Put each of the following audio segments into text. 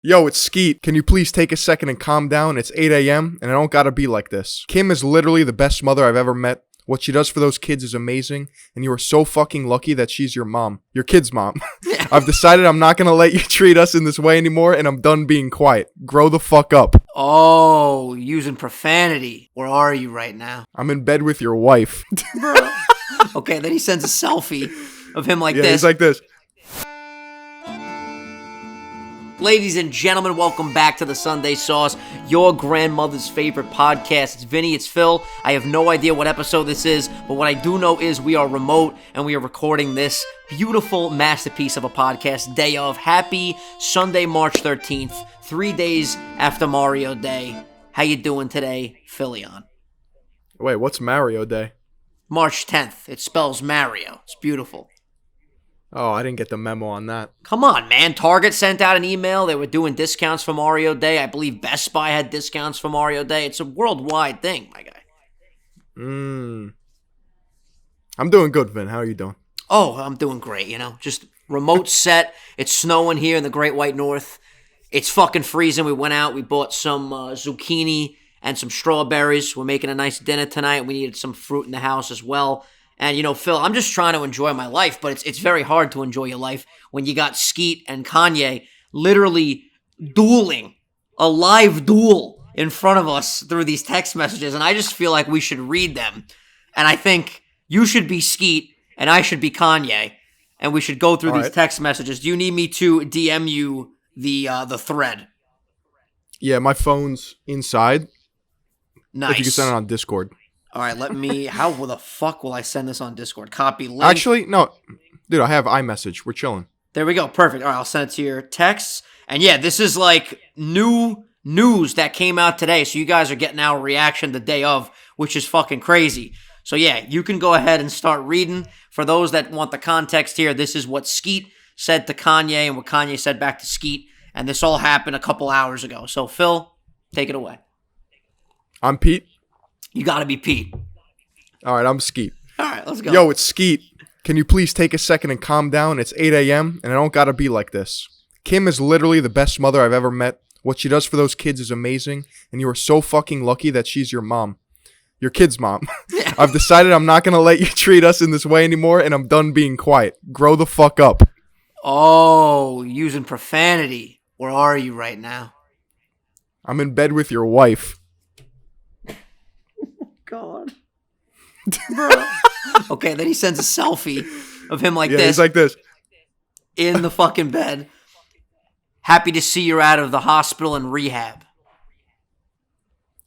Yo, it's Skete. Can you please take a second and calm down? It's 8 a.m. and I don't gotta be like this. Kim is literally the best mother I've ever met. What she does for those kids is amazing, and you are so fucking lucky that she's your mom. Your kid's mom. I've decided I'm not gonna let you treat us in this way anymore, and I'm done being quiet. Grow the fuck up. Oh, using profanity. Where are you right now? I'm in bed with your wife. Bro. Okay, then he sends a selfie of him like Yeah, this. he's like this. Ladies and gentlemen, welcome back to the Sunday Sauce, your grandmother's favorite podcast. It's Vinny, it's Phil. I have no idea what episode this is, but what I do know is we are remote and we are recording this beautiful masterpiece of a podcast, day of. Happy Sunday, March 13th, 3 days after Mario Day. How you doing today, Philion? Wait, what's Mario Day? March 10th. It spells Mario. It's beautiful. Oh, I didn't get the memo on that. Come on, man. Target sent out an email. They were doing discounts for Mario Day. I believe Best Buy had discounts for Mario Day. It's a worldwide thing, my guy. I'm doing good, Vin. How are you doing? Oh, I'm doing great, Just remote set. It's snowing here in the Great White North. It's fucking freezing. We went out. We bought some zucchini and some strawberries. We're making a nice dinner tonight. We needed some fruit in the house as well. And, Phil, I'm just trying to enjoy my life, but it's very hard to enjoy your life when you got Skete and Kanye literally dueling, a live duel in front of us through these text messages, and I just feel like we should read them. And I think you should be Skete, and I should be Kanye, and we should go through these text messages. Do you need me to DM you the thread? Yeah, my phone's inside. Nice. If you can send it on Discord. All right, how the fuck will I send this on Discord? Copy link. Actually, no. Dude, I have iMessage. We're chilling. There we go. Perfect. All right, I'll send it to your texts. And yeah, this is like new news that came out today. So you guys are getting our reaction the day of, which is fucking crazy. So yeah, you can go ahead and start reading. For those that want the context here, this is what Skete said to Kanye and what Kanye said back to Skete. And this all happened a couple hours ago. So Phil, take it away. I'm Pete. You gotta be Pete. All right, I'm Skete. All right, let's go. Yo, it's Skete. Can you please take a second and calm down? It's 8 a.m. and I don't gotta be like this. Kim is literally the best mother I've ever met. What she does for those kids is amazing, and you are so fucking lucky that she's your mom. Your kid's mom. I've decided I'm not gonna let you treat us in this way anymore, and I'm done being quiet. Grow the fuck up. Oh, using profanity. Where are you right now? I'm in bed with your wife. God. Bro. Okay, then he sends a selfie of him like this. Yeah, he's like this. In the fucking bed. Happy to see you're out of the hospital and rehab.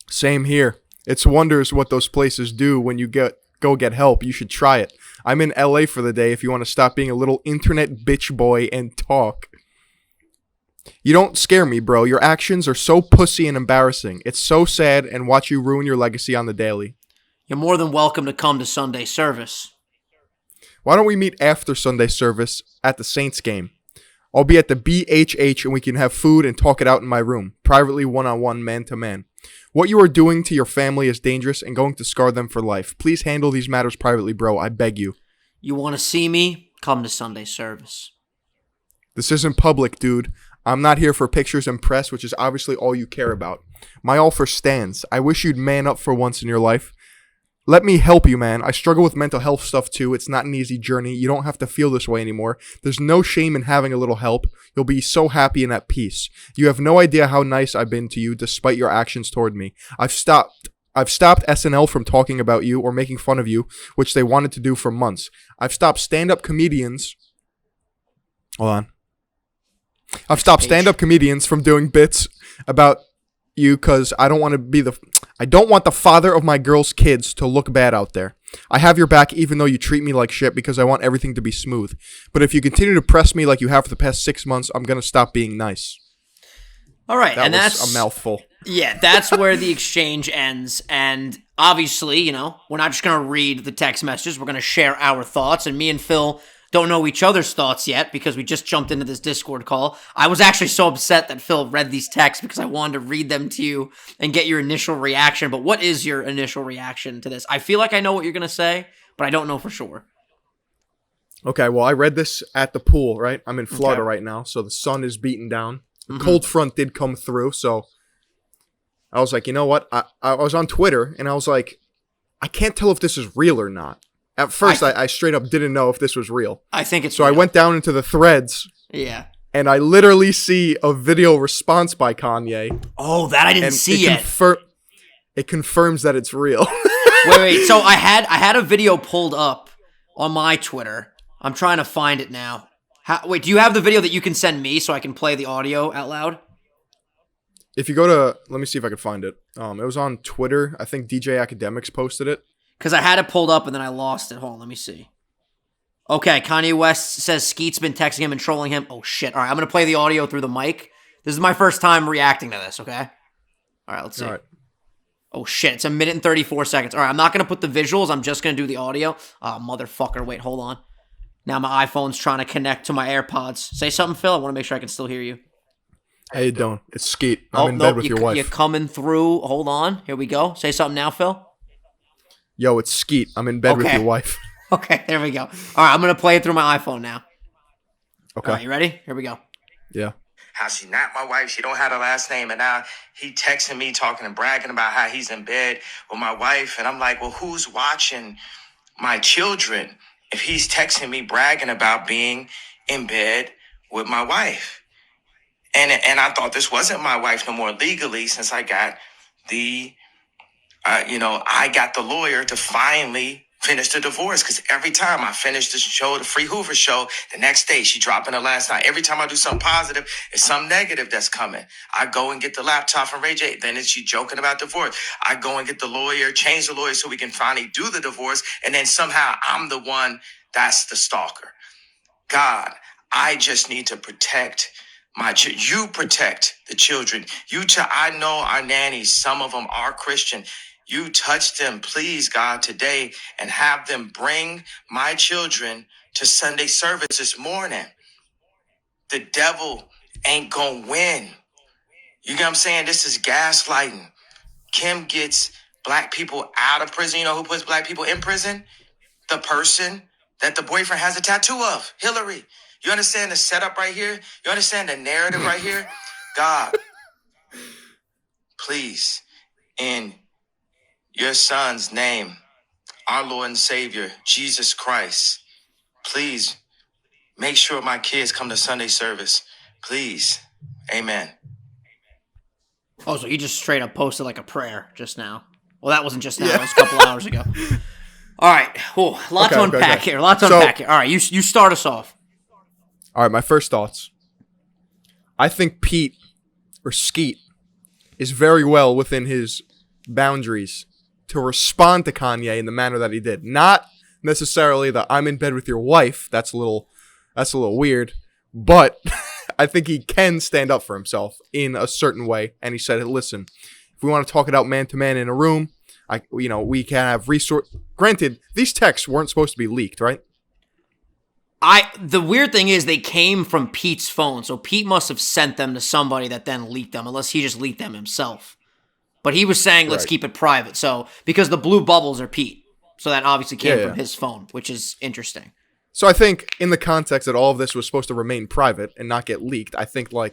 Same here. It's wonders what those places do when you go get help. You should try it. I'm in LA for the day if you want to stop being a little internet bitch boy and talk. You don't scare me, bro. Your actions are so pussy and embarrassing. It's so sad and watch you ruin your legacy on the daily. You're more than welcome to come to Sunday service. Why don't we meet after Sunday service at the Saints game? I'll be at the BHH and we can have food and talk it out in my room, privately one-on-one, man-to-man. What you are doing to your family is dangerous and going to scar them for life. Please handle these matters privately, bro. I beg you. You want to see me? Come to Sunday service. This isn't public, dude. I'm not here for pictures and press, which is obviously all you care about. My offer stands. I wish you'd man up for once in your life. Let me help you, man. I struggle with mental health stuff too. It's not an easy journey. You don't have to feel this way anymore. There's no shame in having a little help. You'll be so happy and at peace. You have no idea how nice I've been to you despite your actions toward me. I've stopped SNL from talking about you or making fun of you, which they wanted to do for months. I've stopped stand-up comedians. Hold on. I've stopped stand-up comedians from doing bits about you because I don't want the father of my girl's kids to look bad out there. I have your back even though you treat me like shit because I want everything to be smooth. But if you continue to press me like you have for the past 6 months, I'm going to stop being nice. All right, and that's a mouthful. Yeah, that's where the exchange ends. And obviously, we're not just going to read the text messages. We're going to share our thoughts. And me and Phil don't know each other's thoughts yet because we just jumped into this Discord call. I was actually so upset that Phil read these texts because I wanted to read them to you and get your initial reaction. But what is your initial reaction to this? I feel like I know what you're going to say, but I don't know for sure. Okay, well, I read this at the pool, right? I'm in Florida right now, so the sun is beating down. A cold front did come through, so I was like, you know what? I was on Twitter, and I was like, I can't tell if this is real or not. At first, I straight up didn't know if this was real. I think it's so real. I went down into the threads. Yeah. And I literally see a video response by Kanye. Oh, that I didn't see yet. It confirms that it's real. wait. So I had a video pulled up on my Twitter. I'm trying to find it now. Wait, do you have the video that you can send me so I can play the audio out loud? If you go to, let me see if I can find it. It was on Twitter. I think DJ Academics posted it. Because I had it pulled up and then I lost it. Hold on, let me see. Okay, Kanye West says Skete's been texting him and trolling him. Oh, shit. All right, I'm going to play the audio through the mic. This is my first time reacting to this, okay? All right, let's see. All right. Oh, shit. It's 1 minute and 34 seconds. All right, I'm not going to put the visuals. I'm just going to do the audio. Oh, motherfucker. Wait, hold on. Now my iPhone's trying to connect to my AirPods. Say something, Phil. I want to make sure I can still hear you. How you doing? It's Skete. I'm in bed with your wife. You're coming through. Hold on. Here we go. Say something now, Phil. Yo, it's Skete. I'm in bed with your wife. Okay, there we go. All right, I'm going to play it through my iPhone now. Okay. All right, you ready? Here we go. Yeah. How she not my wife, she don't have the last name, and now he texting me, talking and bragging about how he's in bed with my wife, and I'm like, well, who's watching my children if he's texting me bragging about being in bed with my wife? And I thought this wasn't my wife no more legally since I got I got the lawyer to finally finish the divorce, because every time I finish the show, the Free Hoover show, the next day she dropping her last night. Every time I do something positive, it's something negative that's coming. I go and get the laptop from Ray J. Then she joking about divorce. I go and get the lawyer, change the lawyer so we can finally do the divorce. And then somehow I'm the one that's the stalker. God, I just need to protect you protect the children. I know our nannies, some of them are Christian. You touch them, please, God, today, and have them bring my children to Sunday service this morning. The devil ain't gonna win. You know what I'm saying? This is gaslighting. Kim gets black people out of prison. You know who puts black people in prison? The person that the boyfriend has a tattoo of, Hillary. You understand the setup right here? You understand the narrative right here? God, please, in your son's name, our Lord and Savior, Jesus Christ, please make sure my kids come to Sunday service. Please. Amen. Oh, so you just straight up posted like a prayer just now. Well, that wasn't just now. That was a couple hours ago. All right. Cool. Lot to unpack here. All right, you start us off. All right, my first thoughts. I think Pete, or Skete, is very well within his boundaries to respond to Kanye in the manner that he did. Not necessarily the I'm in bed with your wife. That's a little weird. But I think he can stand up for himself in a certain way. And he said, listen, if we want to talk it out man to man in a room, we can have resource. Granted, these texts weren't supposed to be leaked, right? The weird thing is they came from Pete's phone, so Pete must have sent them to somebody that then leaked them, unless he just leaked them himself. But he was saying, let's keep it private, so because the blue bubbles are Pete. So that obviously came from his phone, which is interesting. So I think in the context that all of this was supposed to remain private and not get leaked, I think why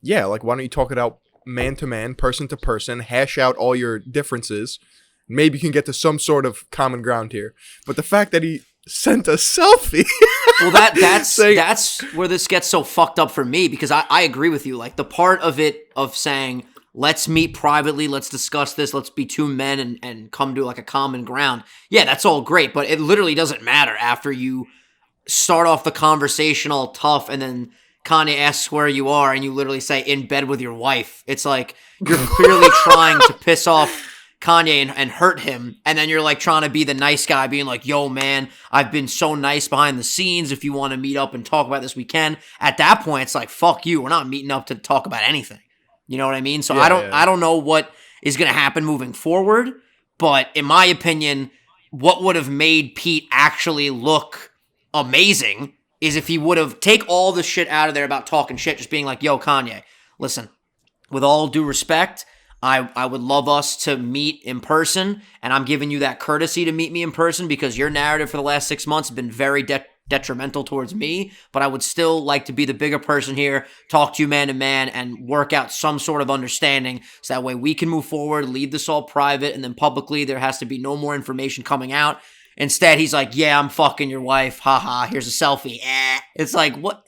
don't you talk it out man to man, person to person, hash out all your differences. Maybe you can get to some sort of common ground here. But the fact that he sent a selfie. Well, that's where this gets so fucked up for me, because I agree with you. Like the part of it of saying, let's meet privately, let's discuss this, let's be two men and come to like a common ground. Yeah, that's all great, but it literally doesn't matter after you start off the conversation all tough and then Kanye asks where you are and you literally say in bed with your wife. It's like you're clearly trying to piss off Kanye and hurt him, and then you're like trying to be the nice guy, being like, yo man, I've been so nice behind the scenes, if you want to meet up and talk about this, we can. At that point, it's like, fuck you, we're not meeting up to talk about anything. You know what I mean? So I don't know what is going to happen moving forward, but in my opinion, what would have made Pete actually look amazing is if he would have take all the shit out of there about talking shit, just being like, yo Kanye, listen, with all due respect, I would love us to meet in person, and I'm giving you that courtesy to meet me in person because your narrative for the last 6 months has been very detrimental towards me, but I would still like to be the bigger person here, talk to you man to man, and work out some sort of understanding so that way we can move forward, leave this all private, and then publicly there has to be no more information coming out. Instead, he's like, yeah, I'm fucking your wife. Haha, here's a selfie. It's like, what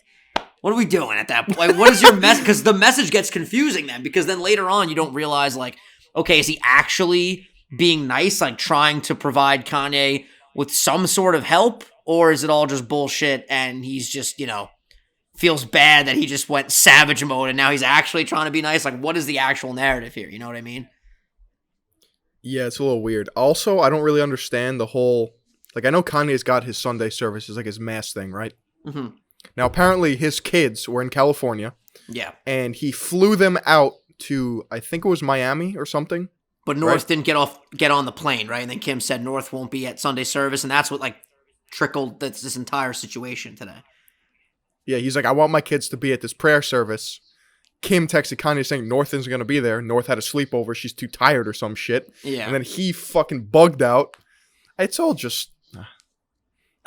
are we doing at that point? Like, what is your message? Because the message gets confusing then, because then later on you don't realize, like, okay, is he actually being nice, like trying to provide Kanye with some sort of help? Or is it all just bullshit and he's just, feels bad that he just went savage mode and now he's actually trying to be nice? Like, what is the actual narrative here? You know what I mean? Yeah, it's a little weird. Also, I don't really understand the whole... Like, I know Kanye's got his Sunday services, like his mass thing, right? Mm-hmm. Now, apparently his kids were in California. Yeah. And he flew them out to, I think it was Miami or something. But North didn't get on the plane, right? And then Kim said North won't be at Sunday service, and that's what, like, trickled this entire situation today. Yeah, he's like, I want my kids to be at this prayer service. Kim texted Kanye saying North isn't going to be there. North had a sleepover. She's too tired or some shit. Yeah. And then he fucking bugged out. It's all just...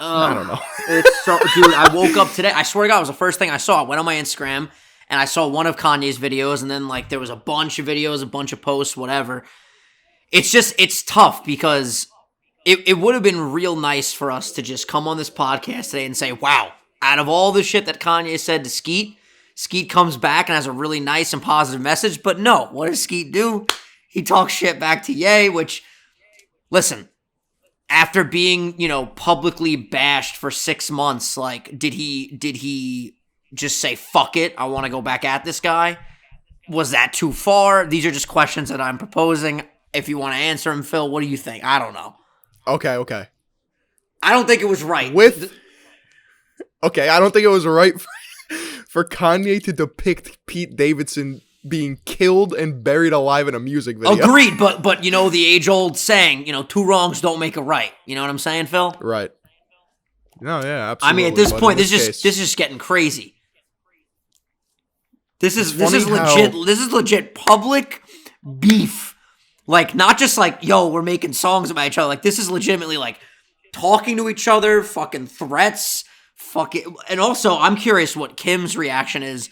I don't know. It's so, dude, I woke up today. I swear to God, it was the first thing I saw. I went on my Instagram, and I saw one of Kanye's videos, and then, like, there was a bunch of videos, a bunch of posts, whatever. It's tough because it would have been real nice for us to just come on this podcast today and say, wow, out of all the shit that Kanye said to Skete comes back and has a really nice and positive message. But no, what does Skete do? He talks shit back to Ye, which, listen, after being, publicly bashed for 6 months, like, did he just say, fuck it, I want to go back at this guy? Was that too far? These are just questions that I'm proposing. If you want to answer them, Phil, what do you think? I don't know. Okay. I don't think it was right. I don't think it was right for Kanye to depict Pete Davidson being killed and buried alive in a music video. Agreed, but the age-old saying, two wrongs don't make a right. You know what I'm saying, Phil? Right. No, yeah, absolutely. I mean, at this point, this is just getting crazy. This is legit public beef. Like, not just like, yo, we're making songs about each other. Like, this is legitimately, like, talking to each other, fucking threats, and also, I'm curious what Kim's reaction is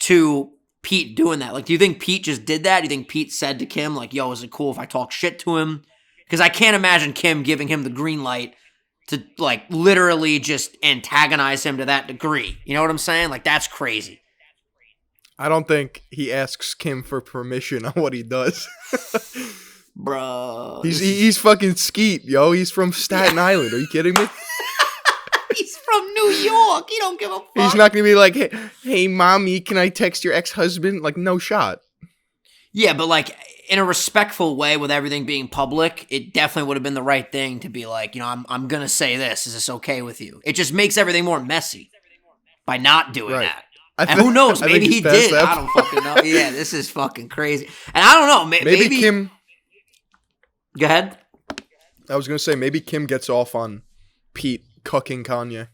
to Pete doing that. Like, do you think Pete just did that? Do you think Pete said to Kim, like, yo, is it cool if I talk shit to him? Because I can't imagine Kim giving him the green light to, like, literally just antagonize him to that degree. You know what I'm saying? Like, that's crazy. I don't think he asks Kim for permission on what he does. Bro. He's fucking Skete, yo. He's from Staten Island. Are you kidding me? He's from New York. He don't give a fuck. He's not going to be like, hey, mommy, can I text your ex-husband? Like, no shot. Yeah, but, like, in a respectful way with everything being public, it definitely would have been the right thing to be like, I'm going to say this. Is this okay with you? It just makes everything more messy by not doing that. And who knows? Maybe he did. I don't fucking know. Yeah, this is fucking crazy. And I don't know. Maybe Kim... Go ahead. I was going to say, maybe Kim gets off on Pete cucking Kanye.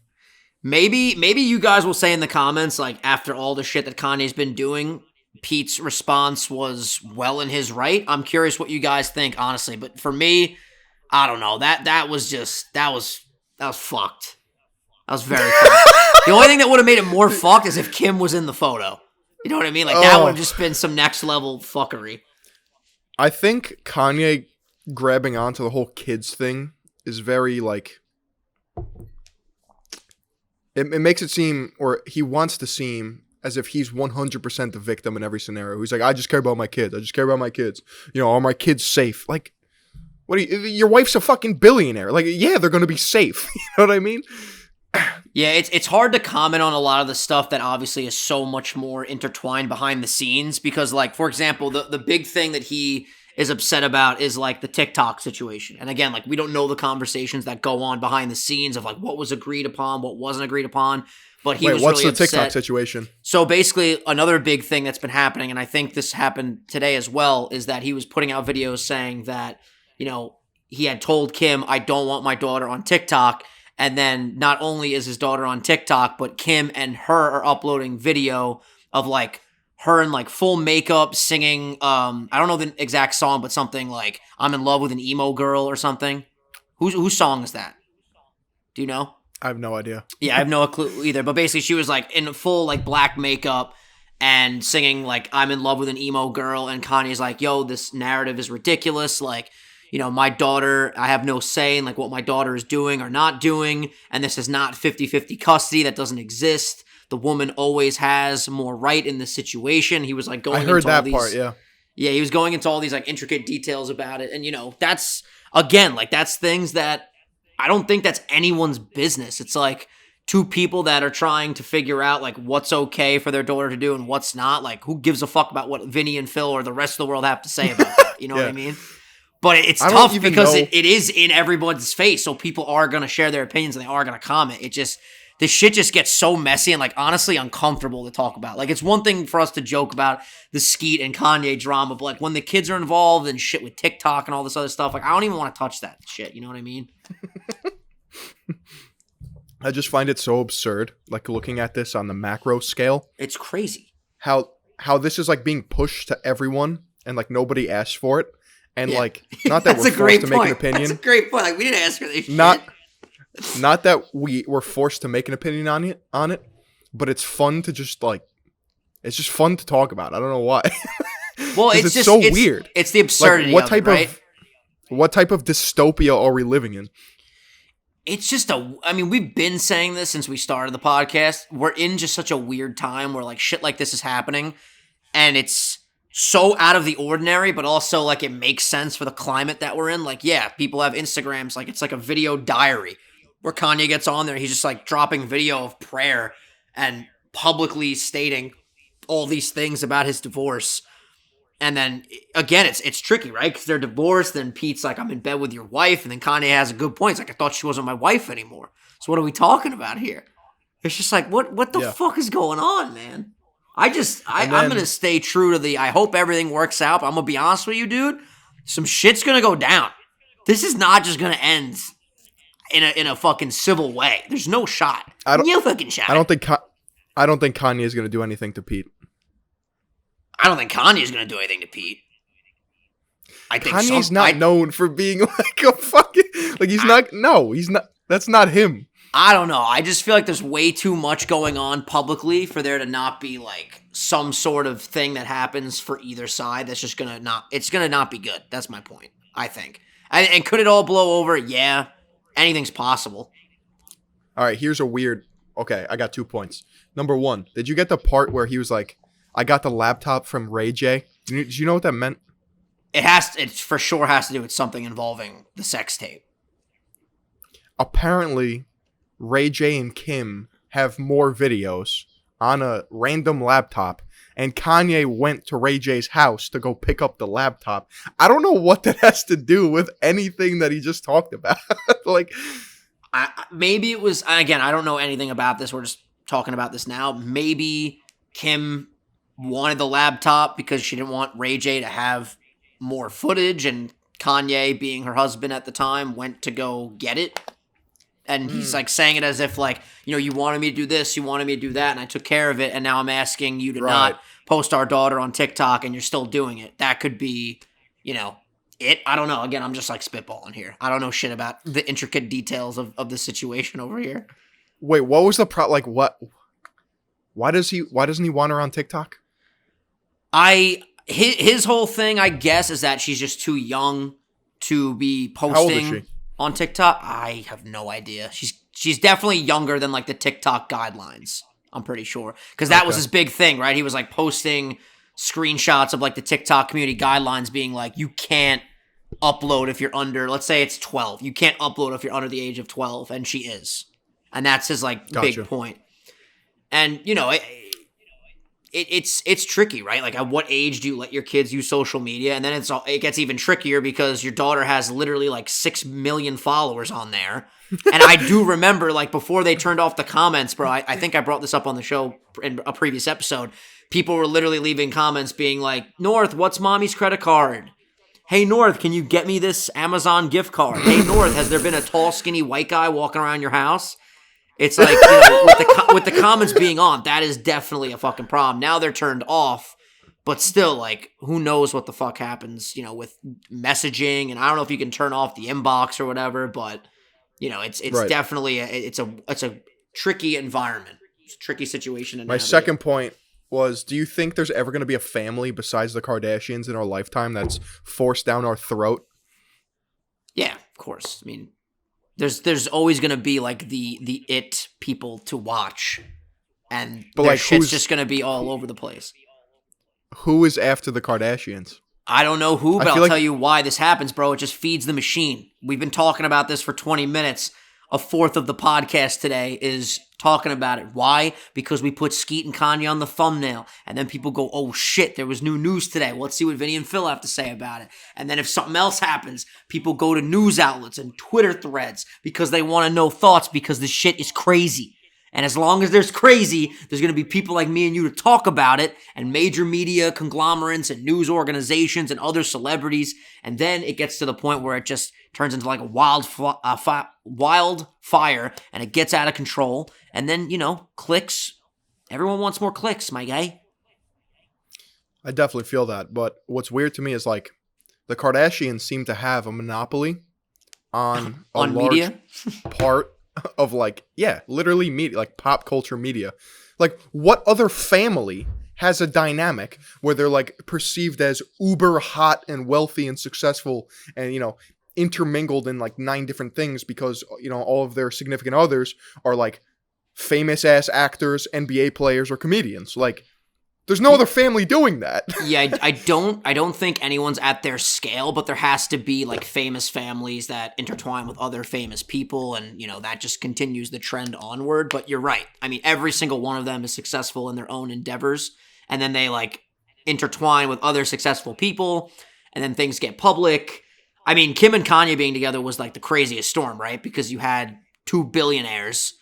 Maybe you guys will say in the comments, like, after all the shit that Kanye's been doing, Pete's response was well in his right. I'm curious what you guys think, honestly. But for me, I don't know. That was fucked. That was very fucked. The only thing that would have made it more fucked is if Kim was in the photo. You know what I mean? Like, that would have just been some next level fuckery. I think Kanye grabbing onto the whole kids thing is very, like... It makes it seem, or he wants to seem, as if he's 100% the victim in every scenario. He's like, I just care about my kids. Are my kids safe? Like, your wife's a fucking billionaire. Like, yeah, they're going to be safe. You know what I mean? Yeah, it's hard to comment on a lot of the stuff that obviously is so much more intertwined behind the scenes because, like, for example, the big thing that he is upset about is, like, the TikTok situation. And again, like, we don't know the conversations that go on behind the scenes of, like, what was agreed upon, what wasn't agreed upon. But he was what's really the TikTok upset. situation? So basically, another big thing that's been happening, and I think this happened today as well, is that he was putting out videos saying that, he had told Kim, I don't want my daughter on TikTok. And then not only is his daughter on TikTok, but Kim and her are uploading video of, like, her in, like, full makeup singing, I don't know the exact song, but something like, I'm in love with an emo girl or something. Whose song is that? Do you know? I have no idea. Yeah, I have no clue either. But basically, she was like in full like black makeup and singing like "I'm in love with an emo girl," and Kanye's like, "Yo, this narrative is ridiculous. Like, you know, my daughter, I have no say in like what my daughter is doing or not doing, and this is not 50-50 custody. That doesn't exist. The woman always has more right in this situation." He was like going. I heard into all that these, part. Yeah. Yeah, he was going into all these like intricate details about it, and you know, that's again like that's things that I don't think that's anyone's business. It's like two people that are trying to figure out like what's okay for their daughter to do and what's not. Like, who gives a fuck about what Vinny and Phil or the rest of the world have to say about that? You know what I mean? But it's tough because it is in everyone's face, so people are going to share their opinions and they are going to comment. This shit just gets so messy and, like, honestly uncomfortable to talk about. Like, it's one thing for us to joke about the Skete and Kanye drama, but, like, when the kids are involved and shit with TikTok and all this other stuff, like, I don't even want to touch that shit. You know what I mean? I just find it so absurd, like, looking at this on the macro scale. It's crazy. How this is, like, being pushed to everyone and, like, nobody asked for it. And, like, not that we're forced to make an opinion. That's a great point. Like, we didn't ask for this shit. Not that we were forced to make an opinion on it, but it's fun to just like, it's just fun to talk about. I don't know why. Well, it's just so weird. It's the absurdity like, of it, right? What type of dystopia are we living in? It's just I mean, we've been saying this since we started the podcast. We're in just such a weird time where like shit like this is happening, and it's so out of the ordinary, but also like it makes sense for the climate that we're in. Like, yeah, people have Instagrams, like it's like a video diary where Kanye gets on there. He's just like dropping video of prayer and publicly stating all these things about his divorce. And then again, it's tricky, right? Because they're divorced. Then Pete's like, "I'm in bed with your wife," and then Kanye has a good point. It's like, "I thought she wasn't my wife anymore." So what are we talking about here? It's just like, what the fuck is going on, man? I'm gonna stay true to I hope everything works out. But I'm gonna be honest with you, dude. Some shit's gonna go down. This is not just gonna end in a fucking civil way. There's no shot. No fucking shot. I don't think Kanye is gonna do anything to Pete. I don't think Kanye's gonna do anything to Pete. I think Kanye's not known for being like a fucking like he's not. No, he's not. That's not him. I don't know. I just feel like there's way too much going on publicly for there to not be like some sort of thing that happens for either side. That's just gonna not be good. That's my point. I think. And could it all blow over? Yeah. Anything's possible. All right, here's a weird... Okay, I got 2 points. Number one, did you get the part where he was like, "I got the laptop from Ray J"? Did you know what that meant? It for sure has to do with something involving the sex tape. Apparently, Ray J and Kim have more videos on a random laptop, and Kanye went to Ray J's house to go pick up the laptop. I don't know what that has to do with anything that he just talked about. Like... maybe it was, again, I don't know anything about this. We're just talking about this now. Maybe Kim wanted the laptop because she didn't want Ray J to have more footage, and Kanye, being her husband at the time, went to go get it. And he's like saying it as if like, you know, you wanted me to do this, you wanted me to do that, and I took care of it, and now I'm asking you to not post our daughter on TikTok, and you're still doing it. That could be, you know, it. I don't know. Again, I'm just like spitballing here. I don't know shit about the intricate details of the situation over here. Wait, what was the like what? Why doesn't he want her on TikTok? His whole thing, I guess, is that she's just too young to be posting. How old is she? On TikTok. I have no idea. She's definitely younger than like the TikTok guidelines. I'm pretty sure, because that was his big thing, right? He was like posting screenshots of like the TikTok community guidelines being like, you can't upload if you're under, let's say it's 12. You can't upload if you're under the age of 12, and she is. And that's his like big point. And you know, it's tricky, right? Like, at what age do you let your kids use social media? And then it gets even trickier because your daughter has literally like 6 million followers on there. And I do remember, like, before they turned off the comments, bro, I think I brought this up on the show in a previous episode. People were literally leaving comments being like, "North, what's mommy's credit card? Hey, North, can you get me this Amazon gift card? Hey, North, has there been a tall, skinny white guy walking around your house?" It's like, you know, with the comments being on, that is definitely a fucking problem. Now they're turned off, but still, like, who knows what the fuck happens, you know, with messaging. And I don't know if you can turn off the inbox or whatever, but, It's Right. definitely it's a tricky environment. It's a tricky situation to My navigate. second point was, do you think there's ever going to be a family besides the Kardashians in our lifetime that's forced down our throat? Yeah, of course. I mean, there's always going to be like the it people to watch, and But, their like, shit's who's- just going to be all over the place. Who is after the Kardashians? I don't know who, but I I'll feel like- tell you why this happens, bro. It just feeds the machine. We've been talking about this for 20 minutes. A fourth of the podcast today is talking about it. Why? Because we put Skete and Kanye on the thumbnail. And then people go, oh shit, there was new news today. Well, let's see what Vinny and Phil have to say about it. And then if something else happens, people go to news outlets and Twitter threads because they want to know thoughts because the shit is crazy. And as long as there's crazy, there's going to be people like me and you to talk about it, and major media conglomerates and news organizations and other celebrities. And then it gets to the point where it just turns into like a wildfire, and it gets out of control. And then, clicks. Everyone wants more clicks, my guy. I definitely feel that. But what's weird to me is, like, the Kardashians seem to have a monopoly on a On large media? part of, like, literally media, like pop culture media. Like, what other family has a dynamic where they're, like, perceived as uber hot and wealthy and successful and, intermingled in, like, 9 different things because, all of their significant others are, like, famous ass actors, NBA players, or comedians? Like, there's no other family doing that. Yeah, I don't think anyone's at their scale, but there has to be like famous families that intertwine with other famous people, and that just continues the trend onward. But you're right. I mean, every single one of them is successful in their own endeavors, and then they like intertwine with other successful people, and then things get public. I mean, Kim and Kanye being together was like the craziest storm, right? Because you had 2 billionaires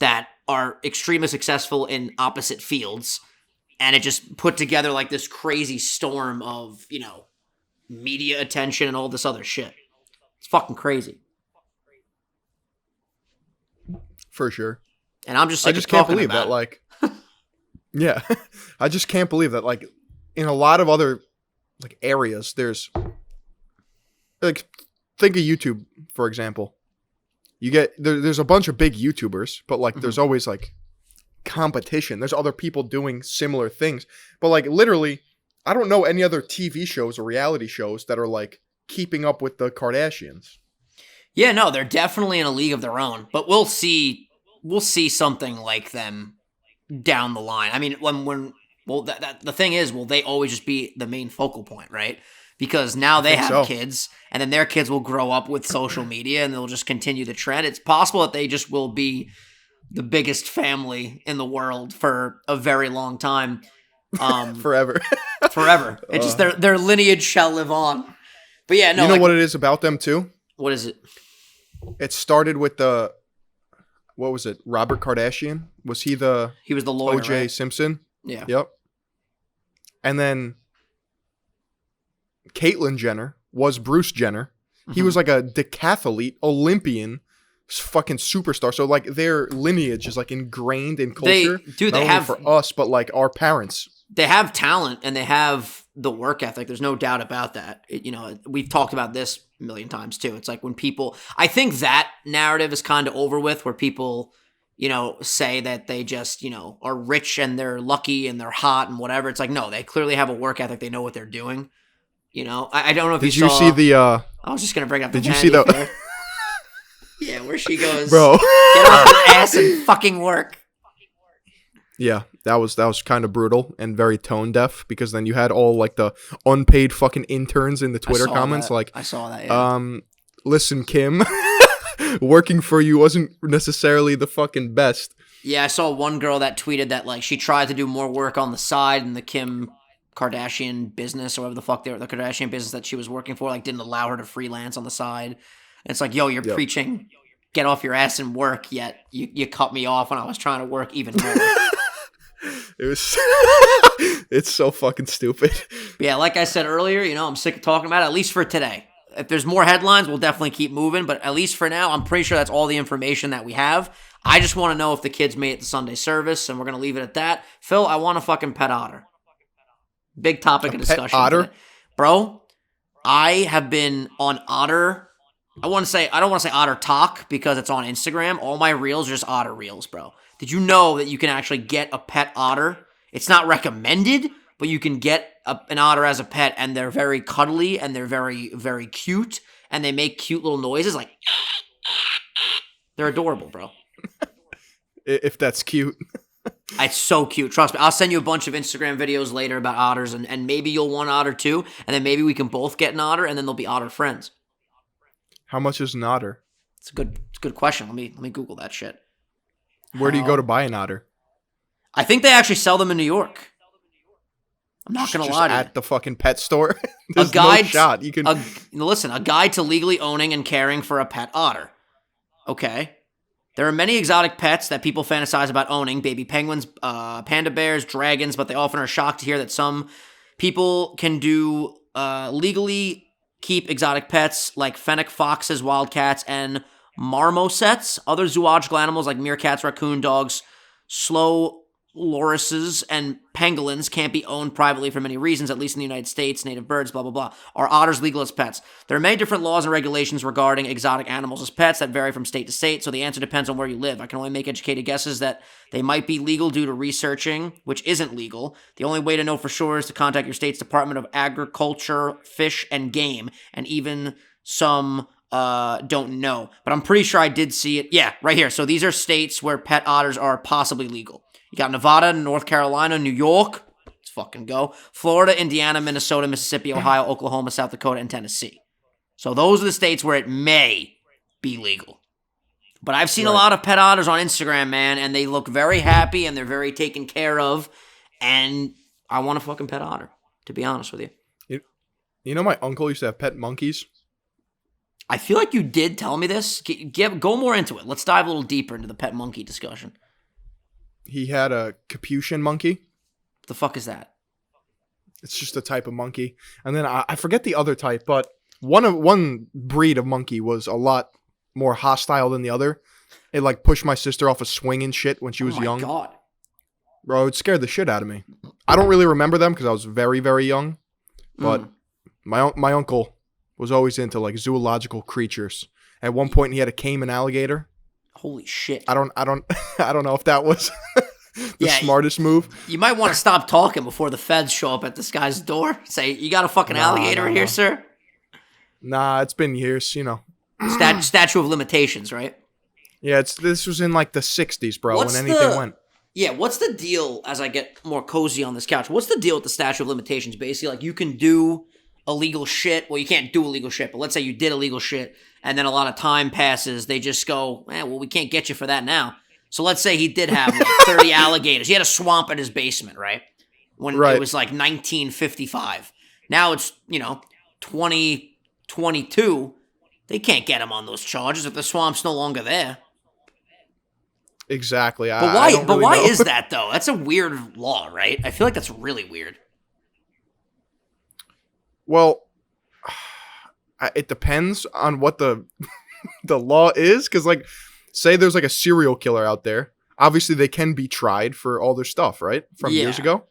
that are extremely successful in opposite fields. And it just put together like this crazy storm of, media attention and all this other shit. It's fucking crazy. For sure. And I'm just I sick just of can't talking believe about that, it. like, yeah, I just can't believe that, like, in a lot of other, like, areas, there's, like, think of YouTube, for example. You get, there's a bunch of big YouTubers, but, like, there's always, like, competition. There's other people doing similar things. But, like, literally, I don't know any other TV shows or reality shows that are, like, keeping up with the Kardashians. Yeah, no, they're definitely in a league of their own. But we'll see something like them down the line. I mean, the thing is, will they always just be the main focal point, right? Because now they have kids, and then their kids will grow up with social media, and they'll just continue the trend. It's possible that they just will be the biggest family in the world for a very long time. Forever. Forever. It's just their lineage shall live on. But yeah, no. You know what it is about them, too? What is it? It started with what was it? Robert Kardashian? Was he the He was the lawyer, O.J. right? Simpson? Yeah. Yep. And then Caitlyn Jenner was Bruce Jenner. He was like a decathlete, Olympian, fucking superstar. So, like, their lineage is, like, ingrained in culture. They not only have for us, but, like, our parents. They have talent and they have the work ethic. There's no doubt about that. We've talked about this a million times too. It's like when people, I think that narrative is kind of over with, where people, say that they just, are rich and they're lucky and they're hot and whatever. It's like, no, they clearly have a work ethic. They know what they're doing. I don't know if Did you you saw. see the? I was just gonna bring up. Did the you see Vanity the? Fair. Yeah, where she goes, Bro. get off your ass and fucking work. Yeah, that was kind of brutal and very tone deaf, because then you had all, like, the unpaid fucking interns in the Twitter comments, that. like, I saw that. Yeah. Listen, Kim, working for you wasn't necessarily the fucking best. Yeah, I saw one girl that tweeted that, like, she tried to do more work on the side, and the Kim Kardashian business, or whatever the fuck the Kardashian business that she was working for, like, didn't allow her to freelance on the side. And it's like, yo, you're preaching, get off your ass and work, yet you cut me off when I was trying to work even more. It was it's so fucking stupid. But yeah, like I said earlier, I'm sick of talking about it, at least for today. If there's more headlines, we'll definitely keep moving, but at least for now, I'm pretty sure that's all the information that we have. I just want to know if the kids made it to Sunday service, and we're going to leave it at that. Phil, I want a fucking pet otter. Big topic of discussion otter? today. Bro, I have been on Otter I don't want to say Otter Talk because it's on Instagram. All my reels are just otter reels, bro. Did you know that you can actually get a pet otter? It's not recommended, but you can get an otter as a pet, and they're very cuddly, and they're very, very cute, and they make cute little noises like... They're adorable, bro. If that's cute. It's so cute. Trust me. I'll send you a bunch of Instagram videos later about otters, and maybe you'll want otter too, and then maybe we can both get an otter, and then they'll be otter friends. How much is an otter? It's a good question. Let me Google that shit. Where do you go to buy an otter? I think they actually sell them in New York. I'm not gonna Just lie to at you. the fucking pet store. There's no shot. You can. Listen, a guide to legally owning and caring for a pet otter. Okay. There are many exotic pets that people fantasize about owning: baby penguins, panda bears, dragons. But they often are shocked to hear that some people can do legally keep exotic pets like fennec foxes, wildcats, and marmosets. Other zoological animals like meerkats, raccoon dogs, slow lorises, and pangolins can't be owned privately for many reasons, at least in the United States. Native birds, blah, blah, blah. Are otters legal as pets? There are many different laws and regulations regarding exotic animals as pets that vary from state to state, so the answer depends on where you live. I can only make educated guesses that they might be legal due to researching, which isn't legal. The only way to know for sure is to contact your state's Department of Agriculture, Fish, and Game, and even some don't know. But I'm pretty sure I did see it. Yeah, right here. So these are states where pet otters are possibly legal. You got Nevada, North Carolina, New York. Let's fucking go. Florida, Indiana, Minnesota, Mississippi, Ohio, Oklahoma, South Dakota, and Tennessee. So those are the states where it may be legal. But I've seen a lot of pet otters on Instagram, man, and they look very happy and they're very taken care of. And I want a fucking pet otter, to be honest with you. You know, my uncle used to have pet monkeys. I feel like you did tell me this. Go more into it. Let's dive a little deeper into the pet monkey discussion. He had a Capuchin monkey. What the fuck is that? It's just a type of monkey. And then I forget the other type, but one breed of monkey was a lot more hostile than the other. It like pushed my sister off a swing and shit when she was young. Oh my god. Bro, it scared the shit out of me. I don't really remember them because I was very, very young. But my uncle was always into like zoological creatures. At one point he had a Cayman alligator. Holy shit. I don't know if that was the smartest move. You might want to stop talking before the feds show up at this guy's door. Say, you got a fucking alligator in here, sir? Nah, it's been years, you know. Statue of limitations, right? Yeah, this was in like the 60s, bro, when anything went. Yeah, what's the deal, as I get more cozy on this couch, what's the deal with the statute of limitations? Basically, like, you can do illegal shit. Well, you can't do illegal shit, but let's say you did illegal shit, and then a lot of time passes. They just go, well, we can't get you for that now. So let's say he did have like 30 alligators. He had a swamp in his basement, right? When it was like 1955. Now it's, 2022. They can't get him on those charges if the swamp's no longer there. Exactly. But why is that, though? That's a weird law, right? I feel like that's really weird. Well, it depends on what the law is, because, like, say there's, like, a serial killer out there. Obviously, they can be tried for all their stuff, right? From years ago.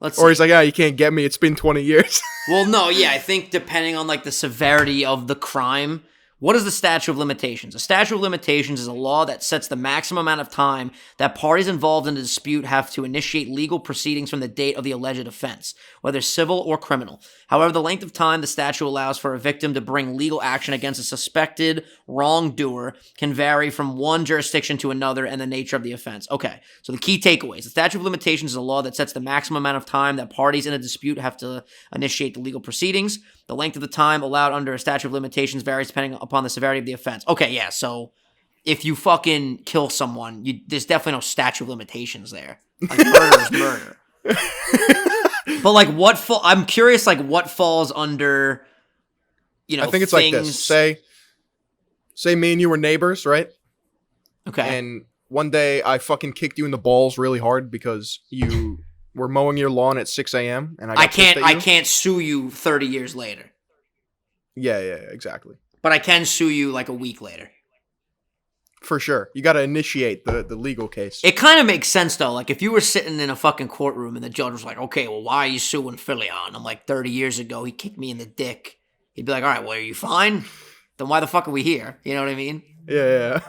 Or he's like, you can't get me. It's been 20 years. Well, no, yeah. I think depending on, like, the severity of the crime. What is the statute of limitations? A statute of limitations is a law that sets the maximum amount of time that parties involved in a dispute have to initiate legal proceedings from the date of the alleged offense, whether civil or criminal. However, the length of time the statute allows for a victim to bring legal action against a suspected wrongdoer can vary from one jurisdiction to another and the nature of the offense. Okay, so the key takeaways. The statute of limitations is a law that sets the maximum amount of time that parties in a dispute have to initiate the legal proceedings. The length of the time allowed under a statute of limitations varies depending upon the severity of the offense. Okay, yeah, so if you fucking kill someone, there's definitely no statute of limitations there. Like, murder is murder. But, like, I'm curious, like, what falls under, I think it's like this. Say me and you were neighbors, right? Okay. And one day I fucking kicked you in the balls really hard because you were mowing your lawn at 6 a.m. and I can't sue you 30 years later. Yeah, exactly. But I can sue you like a week later. For sure. You got to initiate the legal case. It kind of makes sense, though. Like, if you were sitting in a fucking courtroom and the judge was like, okay, well, why are you suing Philly on? I'm like, 30 years ago, he kicked me in the dick He'd be like, all right, well, are you fine? Then why the fuck are we here? You know what I mean? Yeah.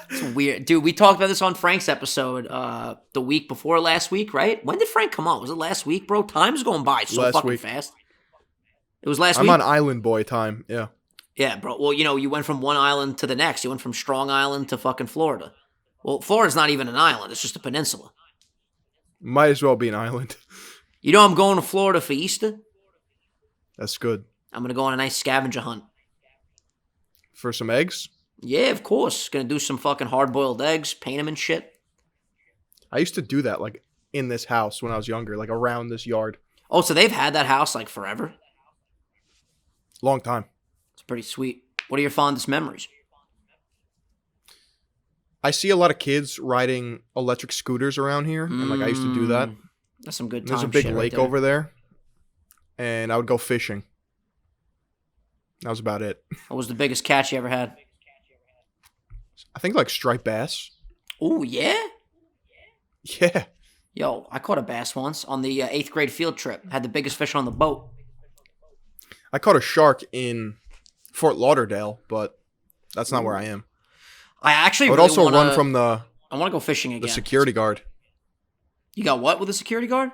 It's weird. Dude, we talked about this on Frank's episode the week before last week, right? When did Frank come on? Was it last week, bro? Time's going by so Last fucking week. fast. It was last I'm week? on Island Boy time. Yeah. Yeah, bro. Well, you went from one island to the next. You went from Strong Island to fucking Florida. Well, Florida's not even an island. It's just a peninsula. Might as well be an island. You know I'm going to Florida for Easter? That's good. I'm going to go on a nice scavenger hunt. For some eggs? Yeah, of course. Going to do some fucking hard-boiled eggs, paint them and shit. I used to do that, like, in this house when I was younger, like, around this yard. Oh, so they've had that house, like, forever? Long time. It's pretty sweet. What are your fondest memories? I see a lot of kids riding electric scooters around here, and, like, I used to do that. That's some good time. There's a big shit lake right there. over there, and I would go fishing. That was about it. What was the biggest catch you ever had? I think, like, striped bass. Oh, yeah? Yeah. Yo, I caught a bass once on the 8th grade field trip. Had the biggest fish on the boat. I caught a shark in Fort Lauderdale, but that's not where I am. I actually I would really also wanna, run from the I want to go fishing again. security guard. You got what with the security guard?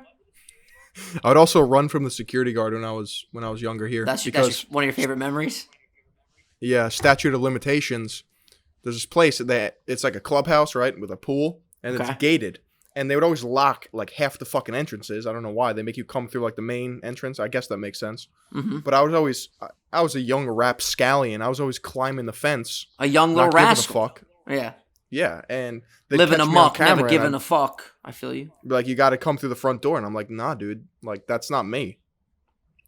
I would also run from the security guard when I was younger here. That's because one of your favorite memories? yeah, statute of limitations. There's this place that it's like a clubhouse, right, with a pool, and Okay. it's gated. And they would always lock like half the fucking entrances. I don't know why. They make you come through like the main entrance. I guess that makes sense. Mm-hmm. But I was a young rapscallion. I was always climbing the fence. A young little Not giving a rascal. fuck. Yeah. Yeah, and they Living catch me on amok, camera, never and giving I'd a fuck. I feel you. be like, you got to come through the front door, and I'm like, nah, dude, like that's not me.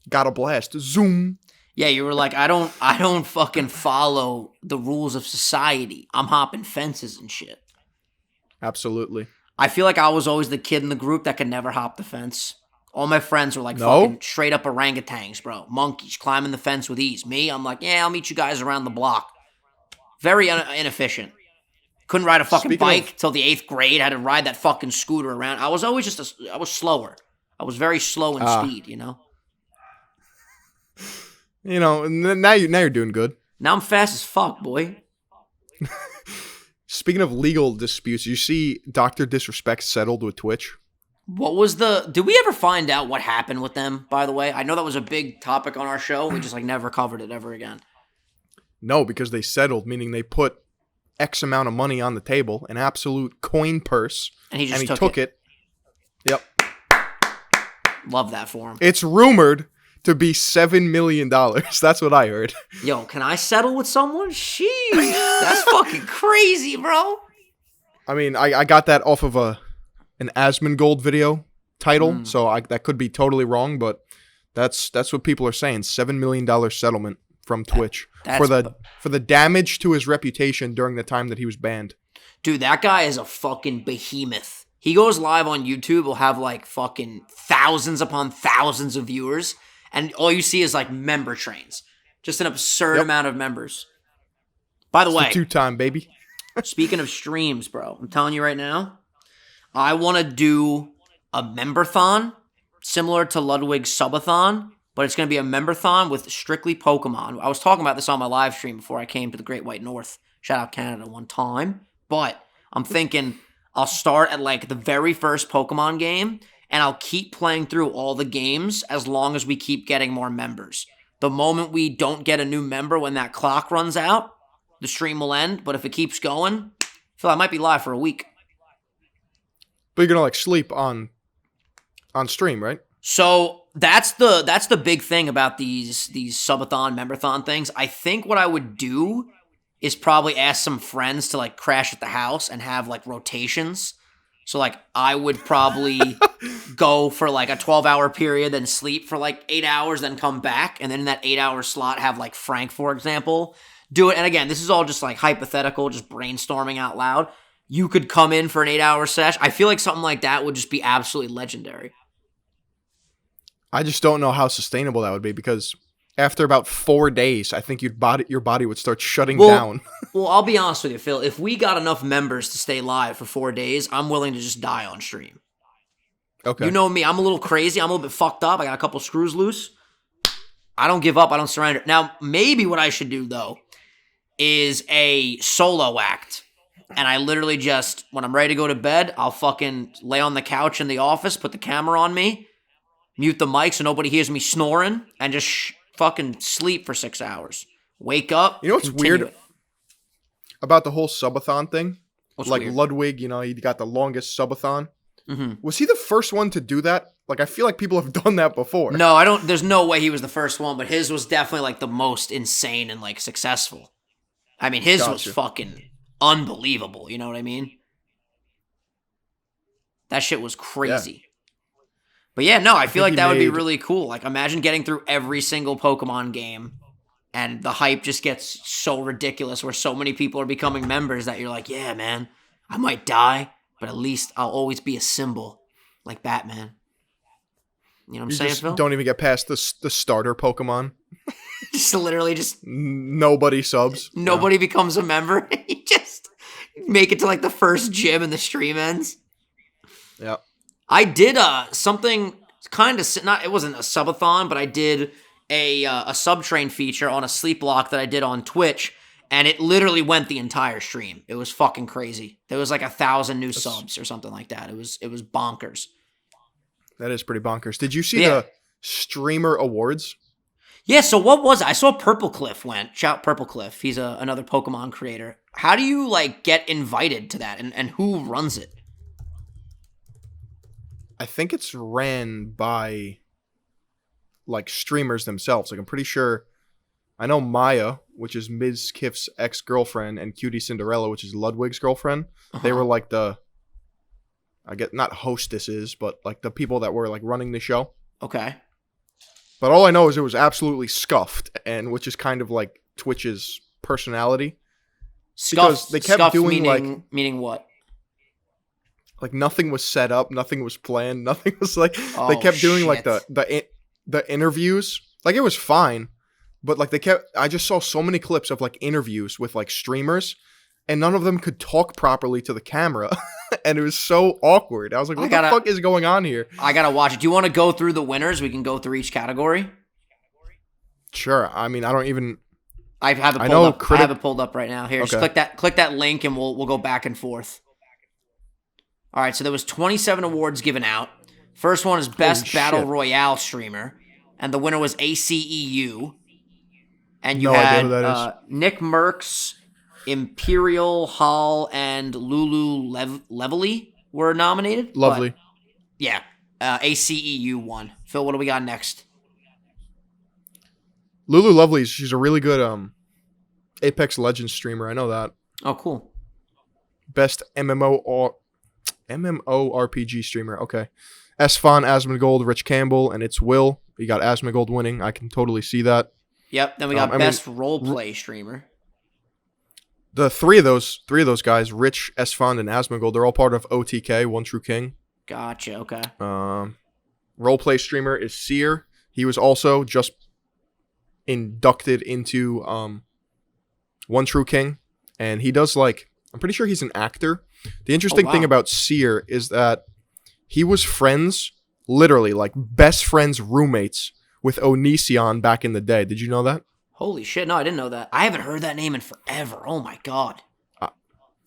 Got a blast, zoom. Yeah, you were like, I don't fucking follow the rules of society. I'm hopping fences and shit. Absolutely. I feel like I was always the kid in the group that could never hop the fence. All my friends were like No? fucking straight up orangutans, bro. Monkeys climbing the fence with ease. Me, I'm like, yeah, I'll meet you guys around the block. Very inefficient. Couldn't ride a fucking Speaking bike of- till the 8th grade. Had to ride that fucking scooter around. I was always I was slower. I was very slow in speed, you know? You know, and now you're doing good. Now I'm fast as fuck, boy. Speaking of legal disputes, you see Dr. Disrespect settled with Twitch? What was did we ever find out what happened with them, by the way? I know that was a big topic on our show. We just like never covered it ever again. No, because they settled, meaning they put X amount of money on the table, an absolute coin purse, And he just and he took it. Yep. Love that for him. It's rumored to be $7 million. That's what I heard. Yo, can I settle with someone? Sheesh. That's fucking crazy, bro. I mean, I got that off of an Asmongold video title, so that could be totally wrong, but that's what people are saying. $7 million settlement from Twitch for the damage to his reputation during the time that he was banned. Dude, that guy is a fucking behemoth. He goes live on YouTube, will have like fucking thousands upon thousands of viewers, and all you see is like member trains. Just an absurd amount of members. By the way, It's the two-time, baby. speaking of streams, bro, I'm telling you right now, I want to do a memberthon similar to Ludwig's subathon, but it's going to be a memberthon with strictly Pokemon. I was talking about this on my live stream before I came to the Great White North. Shout out Canada one time. But I'm thinking I'll start at like the very first Pokemon game, and I'll keep playing through all the games as long as we keep getting more members. The moment we don't get a new member, when that clock runs out, the stream will end. But if it keeps going, I feel I might be live for a week. But you're going to like sleep on stream, right? So that's the big thing about these subathon, memberthon things. I think what I would do is probably ask some friends to like crash at the house and have like rotations. So like I would probably go for like a 12-hour period, then sleep for like 8 hours, then come back, and then in that 8-hour slot have like Frank, for example, do it. And again, this is all just like hypothetical, just brainstorming out loud. You could come in for an 8-hour sesh. I feel like something like that would just be absolutely legendary. I just don't know how sustainable that would be, because after about 4 days, I think your body would start shutting down. Well, I'll be honest with you, Phil. If we got enough members to stay live for 4 days, I'm willing to just die on stream. Okay. You know me. I'm a little crazy. I'm a little bit fucked up. I got a couple screws loose. I don't give up. I don't surrender. Now, maybe what I should do, though, is a solo act. And I literally just, when I'm ready to go to bed, I'll fucking lay on the couch in the office, put the camera on me, mute the mic so nobody hears me snoring, and just fucking sleep for 6 hours. Wake up. You know what's continue weird it. about the whole subathon thing? What's like weird? Ludwig, he got the longest subathon. Mm-hmm. Was he the first one to do that? Like, I feel like people have done that before. No, I don't. There's no way he was the first one, but his was definitely like the most insane and like successful. I mean, his was Gotcha. fucking unbelievable. You know what I mean? That shit was crazy. But yeah, no, I feel like he that would be made- really cool. Like, imagine getting through every single Pokemon game, and the hype just gets so ridiculous, where so many people are becoming members that you're like, yeah, man, I might die, but at least I'll always be a symbol, like Batman. You know what I'm You saying, just Phil? don't even get past the starter Pokemon. Just literally just Nobody subs. nobody becomes a member. You just make it to like the first gym and the stream ends. Yeah. I did something kind of not. It wasn't a subathon, but I did a subtrain feature on a sleep block that I did on Twitch, and it literally went the entire stream. It was fucking crazy. There was like 1,000 new subs or something like that. It was bonkers. That is pretty bonkers. Did you see Yeah. the streamer awards? Yeah, so what was it? I saw Purple Cliff went. Shout Purple Cliff. He's another Pokemon creator. How do you like get invited to that, and who runs it? I think it's ran by like streamers themselves. Like, I'm pretty sure. I know Maya, which is Ms. Kiff's ex-girlfriend, and Cutie Cinderella, which is Ludwig's girlfriend. They were like I get not hostesses, but like the people that were like running the show. Okay. But all I know is it was absolutely scuffed, and which is kind of like Twitch's personality. Because they kept Scuffed doing, meaning what? Like nothing was set up, nothing was planned, nothing was like Oh, they kept doing like shit. the interviews. Like, it was fine, but like I just saw so many clips of like interviews with like streamers, and none of them could talk properly to the camera. And it was so awkward. I was like, what the fuck is going on here? I gotta watch it. Do you want to go through the winners? We can go through each category. Sure. I mean, I don't even. I have it I pulled know up. I have it pulled up right now. Here, just Okay. click that link, and we'll go back and forth. All right, so there was 27 awards given out. First one is Best Holy Battle shit. Royale Streamer, and the winner was ACEU. And you No idea had who that is. Nick Merckx, Imperial Hall, and Lulu Levely were nominated. Lovely. But, yeah, ACEU won. Phil, what do we got next? Lulu Lovely, she's a really good Apex Legends streamer. I know that. Oh, cool. Best MMORPG streamer. Okay. Esfon, Asmongold, Rich Campbell, and it's Will. You got Asmongold winning. I can totally see that. Yep. Then we got Best Roleplay Streamer. The three of those guys, Rich, Esfon, and Asmongold, they're all part of OTK, One True King. Gotcha. Okay. Roleplay streamer is Seer. He was also just inducted into One True King, and he does I'm pretty sure he's an actor. The interesting thing about Seer is that he was friends, literally like best friends, roommates with Onision back in the day. Did you know that? Holy shit! No, I didn't know that. I haven't heard that name in forever. Oh my god.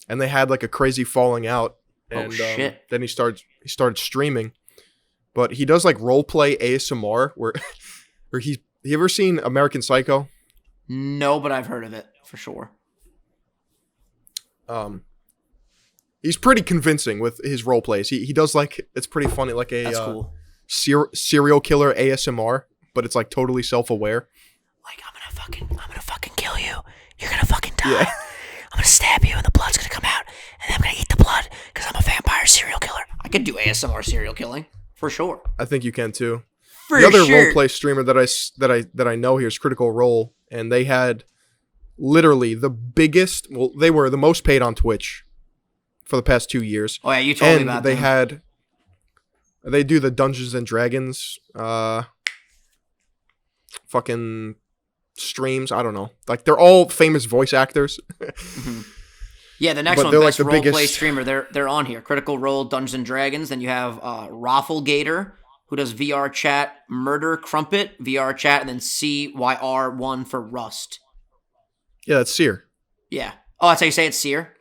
And they had like a crazy falling out. And shit. Then he started streaming, but he does like roleplay ASMR where you ever seen American Psycho? No, but I've heard of it for sure. He's pretty convincing with his role plays. He does it's pretty funny, like a That's cool. Serial killer ASMR, but it's like totally self-aware. Like I'm gonna fucking kill you. You're gonna fucking die. Yeah. I'm gonna stab you and the blood's gonna come out, and then I'm gonna eat the blood because I'm a vampire serial killer. I could do ASMR serial killing for sure. I think you can too. For The other sure. roleplay streamer that I know here is Critical Role, and they had literally the biggest. Well, they were the most paid on Twitch for the past 2 years. Oh yeah, you told me And about they them. they do the Dungeons and Dragons fucking streams. I don't know. Like, they're all famous voice actors. Yeah, the next but one, they're, like, best the roleplay biggest- streamer. They're on here. Critical Role, Dungeons and Dragons. Then you have Rafflegator, who does VR chat, Murder Crumpet, VR chat, and then CYR1 for Rust. Yeah, that's Sear. Yeah. Oh, that's how you say it, Sear?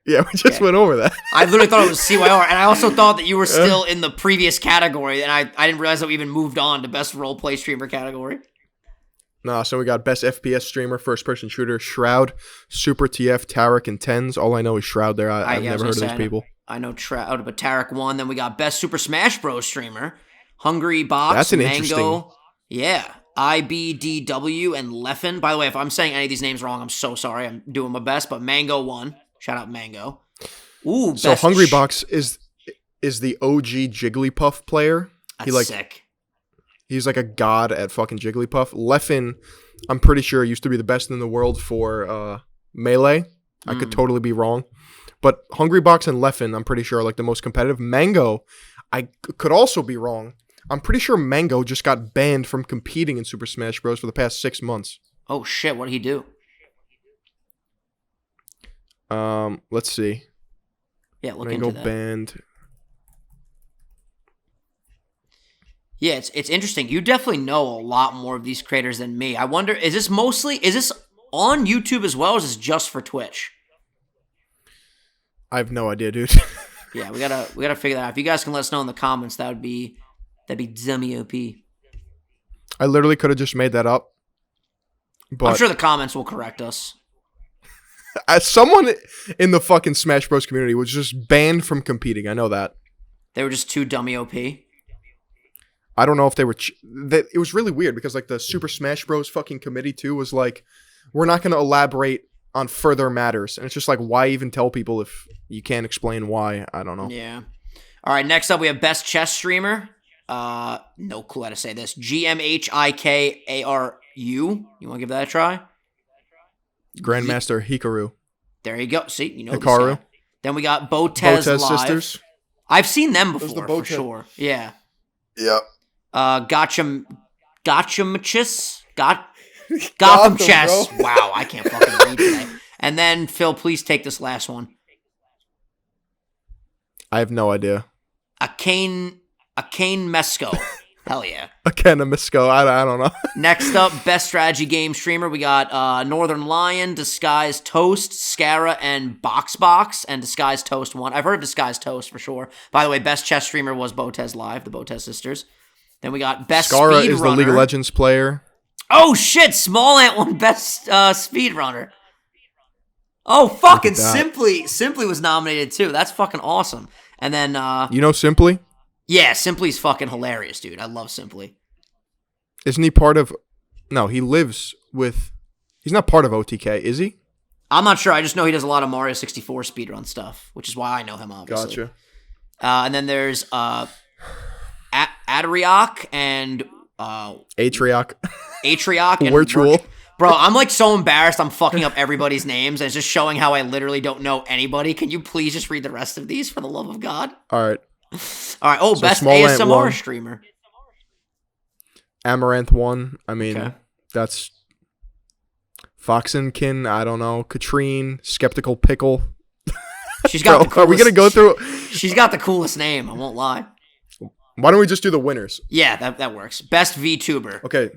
Yeah, we just went over that. I literally thought it was CYR, and I also thought that you were still in the previous category, and I didn't realize that we even moved on to best roleplay streamer category. Nah, so we got best FPS streamer, first-person shooter, Shroud, Super TF, Tarek, and Tens. All I know is Shroud there. I've never heard of these people. I know Shroud, but Tarek won. Then we got best Super Smash Bros. Streamer, Hungrybox, That's an Mango, interesting... yeah, IBDW, and Leffen. By the way, if I'm saying any of these names wrong, I'm so sorry. I'm doing my best, but Mango won. Shout out Mango. Ooh, so Hungrybox is the OG Jigglypuff player. That's sick. He's like a god at fucking Jigglypuff. Leffen, I'm pretty sure, used to be the best in the world for Melee. I could totally be wrong. But Hungrybox and Leffen, I'm pretty sure, are like the most competitive. Mango, I could also be wrong. I'm pretty sure Mango just got banned from competing in Super Smash Bros. For the past 6 months. Oh, shit. What did he do? Let's see. Yeah, look Mango into that. banned. Yeah, it's interesting. You definitely know a lot more of these creators than me. I wonder, is this on YouTube as well, or is this just for Twitch? I have no idea, dude. Yeah, we gotta figure that out. If you guys can let us know in the comments, that'd be dummy OP. I literally could have just made that up. But I'm sure the comments will correct us. As someone in the fucking Smash Bros community was just banned from competing. I know that. They were just too dummy OP. I don't know if they were... it was really weird because like the Super Smash Bros fucking committee too was like, we're not going to elaborate on further matters. And it's just like, why even tell people if you can't explain why? I don't know. Yeah. All right, next up we have best chess streamer. No clue how to say this. GMHIKARU. You want to give that a try? Grandmaster Hikaru. There you go. See, you know Hikaru. this guy. Then we got Botez Live. sisters. I've seen them Those before, the for sure. Yeah. Yep. Gotham Chess. Gotham, Chess. bro. Wow, I can't fucking read today. And then, Phil, please take this last one. I have no idea. A Kane Mesco. Hell yeah. Misco. I don't know. Next up, best strategy game streamer. We got Northern Lion, Disguised Toast, Scara, and Boxbox. And Disguised Toast won. I've heard of Disguised Toast for sure. By the way, best chess streamer was Botez Live, the Botez sisters. Then we got best Scara speedrunner. is the League of Legends player. Oh shit! Small Ant won best speedrunner. Oh fucking Simply was nominated too. That's fucking awesome. And then you know Simply? Yeah, Simply's fucking hilarious, dude. I love Simply. Isn't he part of... No, he lives with... He's not part of OTK, is he? I'm not sure. I just know he does a lot of Mario 64 speedrun stuff, which is why I know him, obviously. Gotcha. And then there's Adriak and... Atrioc. And Virtual. Bro, I'm like so embarrassed I'm fucking up everybody's names, and it's just showing how I literally don't know anybody. Can you please just read the rest of these for the love of God? All right. Oh, so best ASMR streamer. Amaranth won. I mean, okay. That's Foxenkin. I don't know. Katrine, Skeptical Pickle. She's got the coolest, are we gonna go through? She's got the coolest name. I won't lie. Why don't we just do the winners? Yeah, that works. Best VTuber. Okay.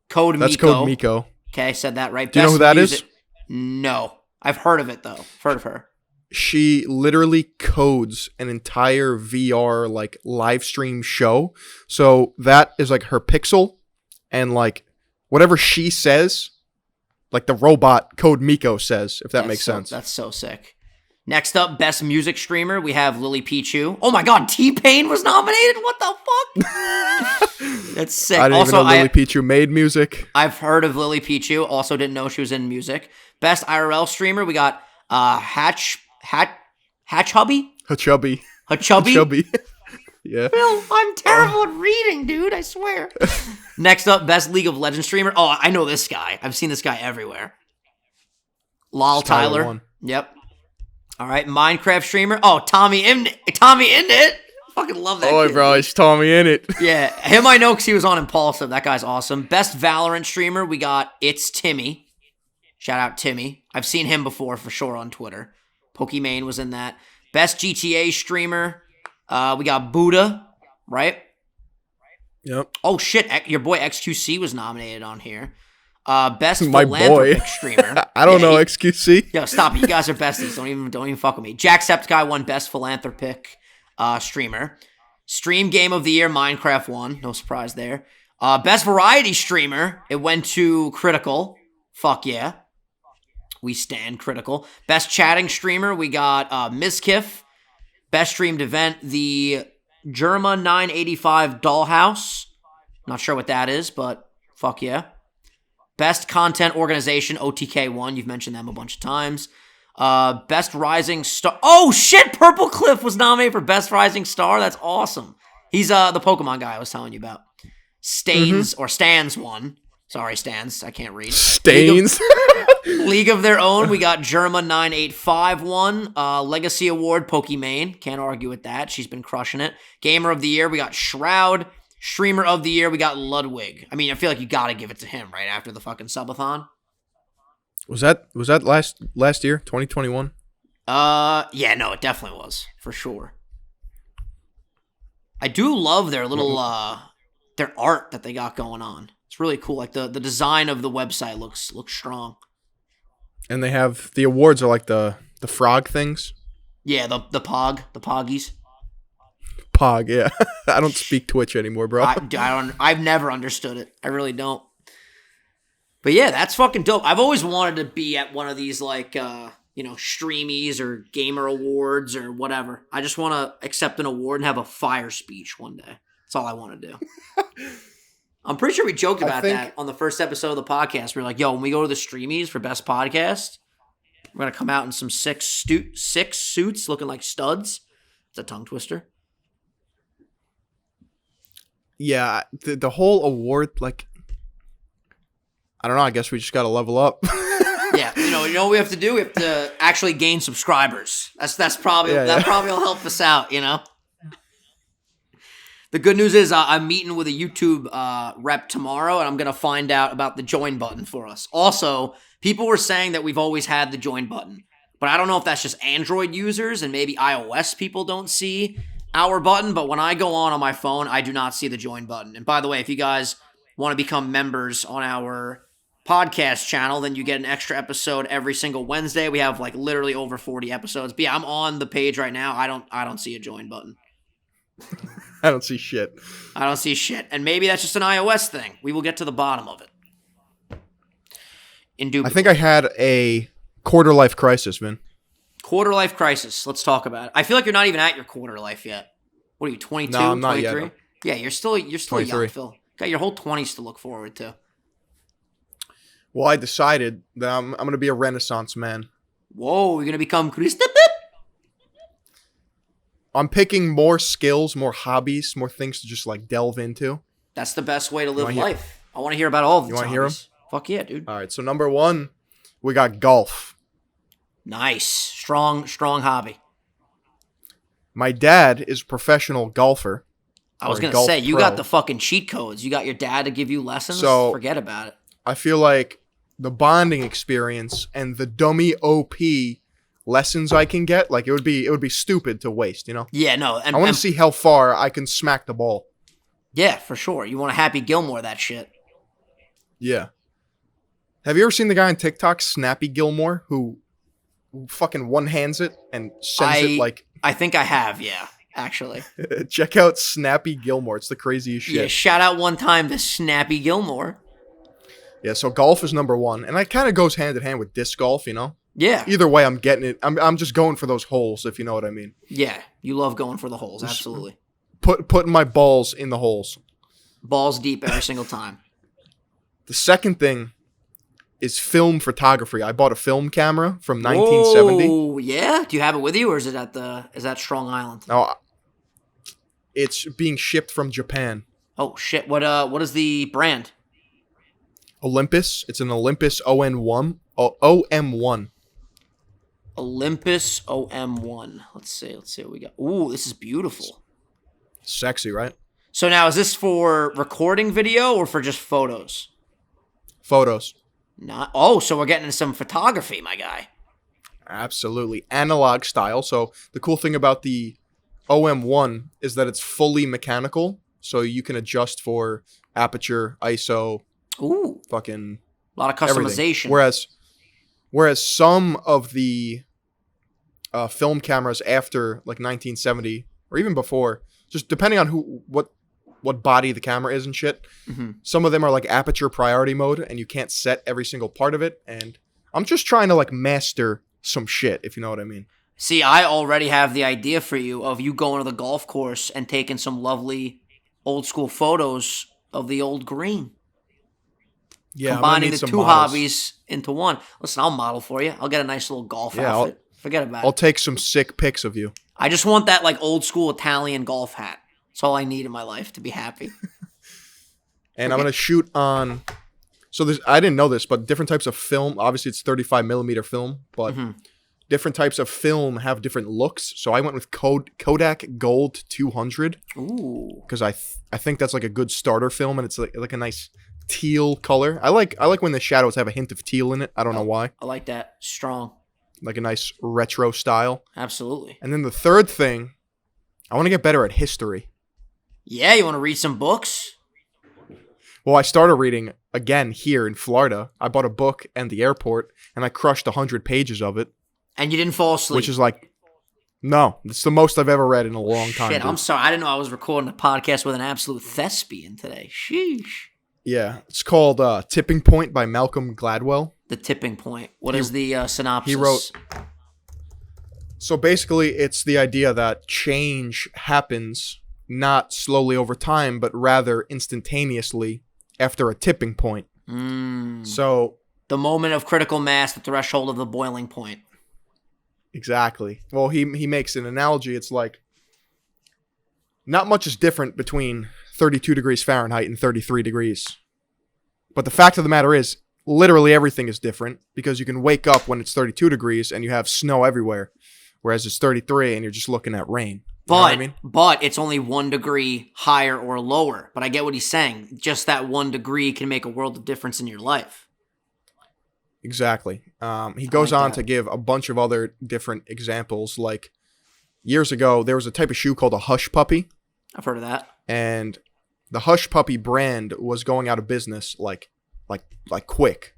Code That's Miko. Code Miko. Okay, I said that right. Do you know who that is? No. I've heard of it, though. Heard of her. She literally codes an entire VR, like, live stream show. So that is, like, her pixel. And, like, whatever she says, like, the robot Code Miko says, if that makes sense. That's so sick. Next up, best music streamer, we have Lily Pichu. Oh my god, T-Pain was nominated? What the fuck? That's sick. I didn't even know Lily Pichu made music. I've heard of Lily Pichu. Also didn't know she was in music. Best IRL streamer, we got Hubby? Hachubby. Yeah. Phil, I'm terrible at reading, dude, I swear. Next up, best League of Legends streamer. Oh, I know this guy. I've seen this guy everywhere. Lol Tyler. Yep. All right, Minecraft streamer. Oh, Tommy Innit. Fucking love that kid. Bro, it's Tommy Innit. Yeah, him I know because he was on Impulsive. That guy's awesome. Best Valorant streamer, we got It's Timmy. Shout out Timmy. I've seen him before for sure on Twitter. Pokimane was in that. Best GTA streamer, we got Buddha, right? Yep. Oh shit, your boy XQC was nominated on here. Best My boy. philanthropic streamer. I don't know XQC. Yo, stop it. You guys are besties. Don't even fuck with me. Jacksepticeye won best philanthropic streamer. Stream game of the year, Minecraft won. No surprise there. Best variety streamer, it went to Critical. Fuck yeah. We stand Critical. Best chatting streamer, we got Mizkif. Best streamed event, the Germa 985 Dollhouse. Not sure what that is, but fuck yeah. Best content organization, OTK1. You've mentioned them a bunch of times. Best rising star. Oh shit! Purple Cliff was nominated for best rising star. That's awesome. He's the Pokemon guy I was telling you about. Stains or Stans won. Sorry, Stans. I can't read. Stains. League of Their Own. We got Germa 985 won. Legacy Award, Pokimane. Can't argue with that. She's been crushing it. Gamer of the Year. We got Shroud. Streamer of the Year, we got Ludwig. I mean, I feel like you gotta give it to him, right? After the fucking subathon. Was that last year, 2021? Yeah, no, it definitely was, for sure. I do love their little, their art that they got going on. It's really cool. Like, the design of the website looks strong. And they have, the awards are like the frog things. Yeah, the Poggies. Pog, yeah. I don't speak Twitch anymore, bro. I've never understood it. I really don't. But yeah, that's fucking dope. I've always wanted to be at one of these like streamies or gamer awards or whatever. I just want to accept an award and have a fire speech one day. That's all I want to do. I'm pretty sure we joked about that on the first episode of the podcast. We were like, yo, when we go to the streamies for best podcast, we're going to come out in some six suits looking like studs. It's a tongue twister. Yeah, the whole award, like, I don't know. I guess we just got to level up. Yeah, you know what we have to do? We have to actually gain subscribers. That's probably probably will help us out. You know. The good news is I'm meeting with a YouTube rep tomorrow, and I'm gonna find out about the join button for us. Also, people were saying that we've always had the join button, but I don't know if that's just Android users and maybe iOS people don't see our button, but when I go on my phone, I do not see the join button. And by the way, if you guys want to become members on our podcast channel, then you get an extra episode every single Wednesday. We have like literally over 40 episodes. But yeah, I'm on the page right now. I don't see a join button. I don't see shit. I don't see shit. And maybe that's just an iOS thing. We will get to the bottom of it. Indubitably. I think I had a quarter life crisis, man. Quarter life crisis. Let's talk about it. I feel like you're not even at your quarter life yet. What are you, 22, no, I'm not 23? yet. Yeah, you're still 23. young, Phil. Got your whole 20s to look forward to. Well, I decided that I'm going to be a Renaissance man. Whoa, you're going to become Christopher? I'm picking more skills, more hobbies, more things to just like delve into. That's the best way to live life. I want to hear about all of these. You want to hear them? Fuck yeah, dude. All right, so number one, we got golf. Nice. Strong hobby. My dad is a professional golfer. I was going to say, you got the fucking cheat codes. You got your dad to give you lessons? So, forget about it. I feel like the bonding experience and the dummy OP lessons I can get, like it would be stupid to waste, you know? Yeah, no. I want to see how far I can smack the ball. Yeah, for sure. You want to Happy Gilmore that shit. Yeah. Have you ever seen the guy on TikTok, Snappy Gilmore, who fucking one-hands it and sends it like... I think I have, yeah, actually. Check out Snappy Gilmore. It's the craziest shit. Yeah, shout out one time to Snappy Gilmore. Yeah, so golf is number one. And it kind of goes hand in hand with disc golf, you know? Yeah. Either way, I'm getting it. I'm just going for those holes, if you know what I mean. Yeah, you love going for the holes, absolutely. Putting my balls in the holes. Balls deep every single time. The second thing is film photography. I bought a film camera from 1970. Oh, yeah? Do you have it with you, or is that Strong Island? No, it's being shipped from Japan. Oh shit! What is the brand? Olympus. It's an Olympus OM1. OM1. Olympus OM1. Let's see what we got. Ooh, this is beautiful. Sexy, right? So now, is this for recording video or for just photos? Photos. So we're getting into some photography, my guy. Absolutely. Analog style. So the cool thing about the OM1 is that it's fully mechanical. so you can adjust for aperture, ISO, Ooh, fucking a lot of everything. customization. Whereas some of the film cameras after like 1970 or even before, just depending on what body the camera is and shit, some of them are like aperture priority mode, and you can't set every single part of it. And I'm just trying to like master some shit, if you know what I mean. See, I already have the idea for you of you going to the golf course and taking some lovely old school photos of the old green. Yeah, combining the two hobbies into one. Listen, I'll model for you. I'll get a nice little golf outfit. Forget about it. I'll take some sick pics of you. I just want that like old school Italian golf hat. That's all I need in my life to be happy. And I'm going to shoot on... So I didn't know this, but different types of film, obviously it's 35 millimeter film, but different types of film have different looks. So I went with Kodak Gold 200. Ooh. Because I think that's like a good starter film, and it's like a nice teal color. I like when the shadows have a hint of teal in it. I don't know why. I like that. Strong. Like a nice retro style. Absolutely. And then the third thing, I want to get better at history. Yeah, you want to read some books? Well, I started reading again here in Florida. I bought a book at the airport, and I crushed 100 pages of it. And you didn't fall asleep? Which is like, no, it's the most I've ever read in a long time. Shit, dude. I'm sorry. I didn't know I was recording a podcast with an absolute thespian today. Sheesh. Yeah, it's called Tipping Point by Malcom Gladwell. The Tipping Point. What is the synopsis? He wrote... So basically, it's the idea that change happens not slowly over time, but rather instantaneously after a tipping point. So... The moment of critical mass, the threshold of the boiling point. Exactly. Well, he makes an analogy. It's like, not much is different between 32 degrees Fahrenheit and 33 degrees. But the fact of the matter is, literally everything is different, because you can wake up when it's 32 degrees and you have snow everywhere, whereas it's 33 and you're just looking at rain. You know what I mean? But it's only 1 degree higher or lower. But I get what he's saying. Just that 1 degree can make a world of difference in your life. Exactly. He goes on to give a bunch of other different examples. Like, years ago, there was a type of shoe called a Hush Puppy. I've heard of that. And the Hush Puppy brand was going out of business like quick.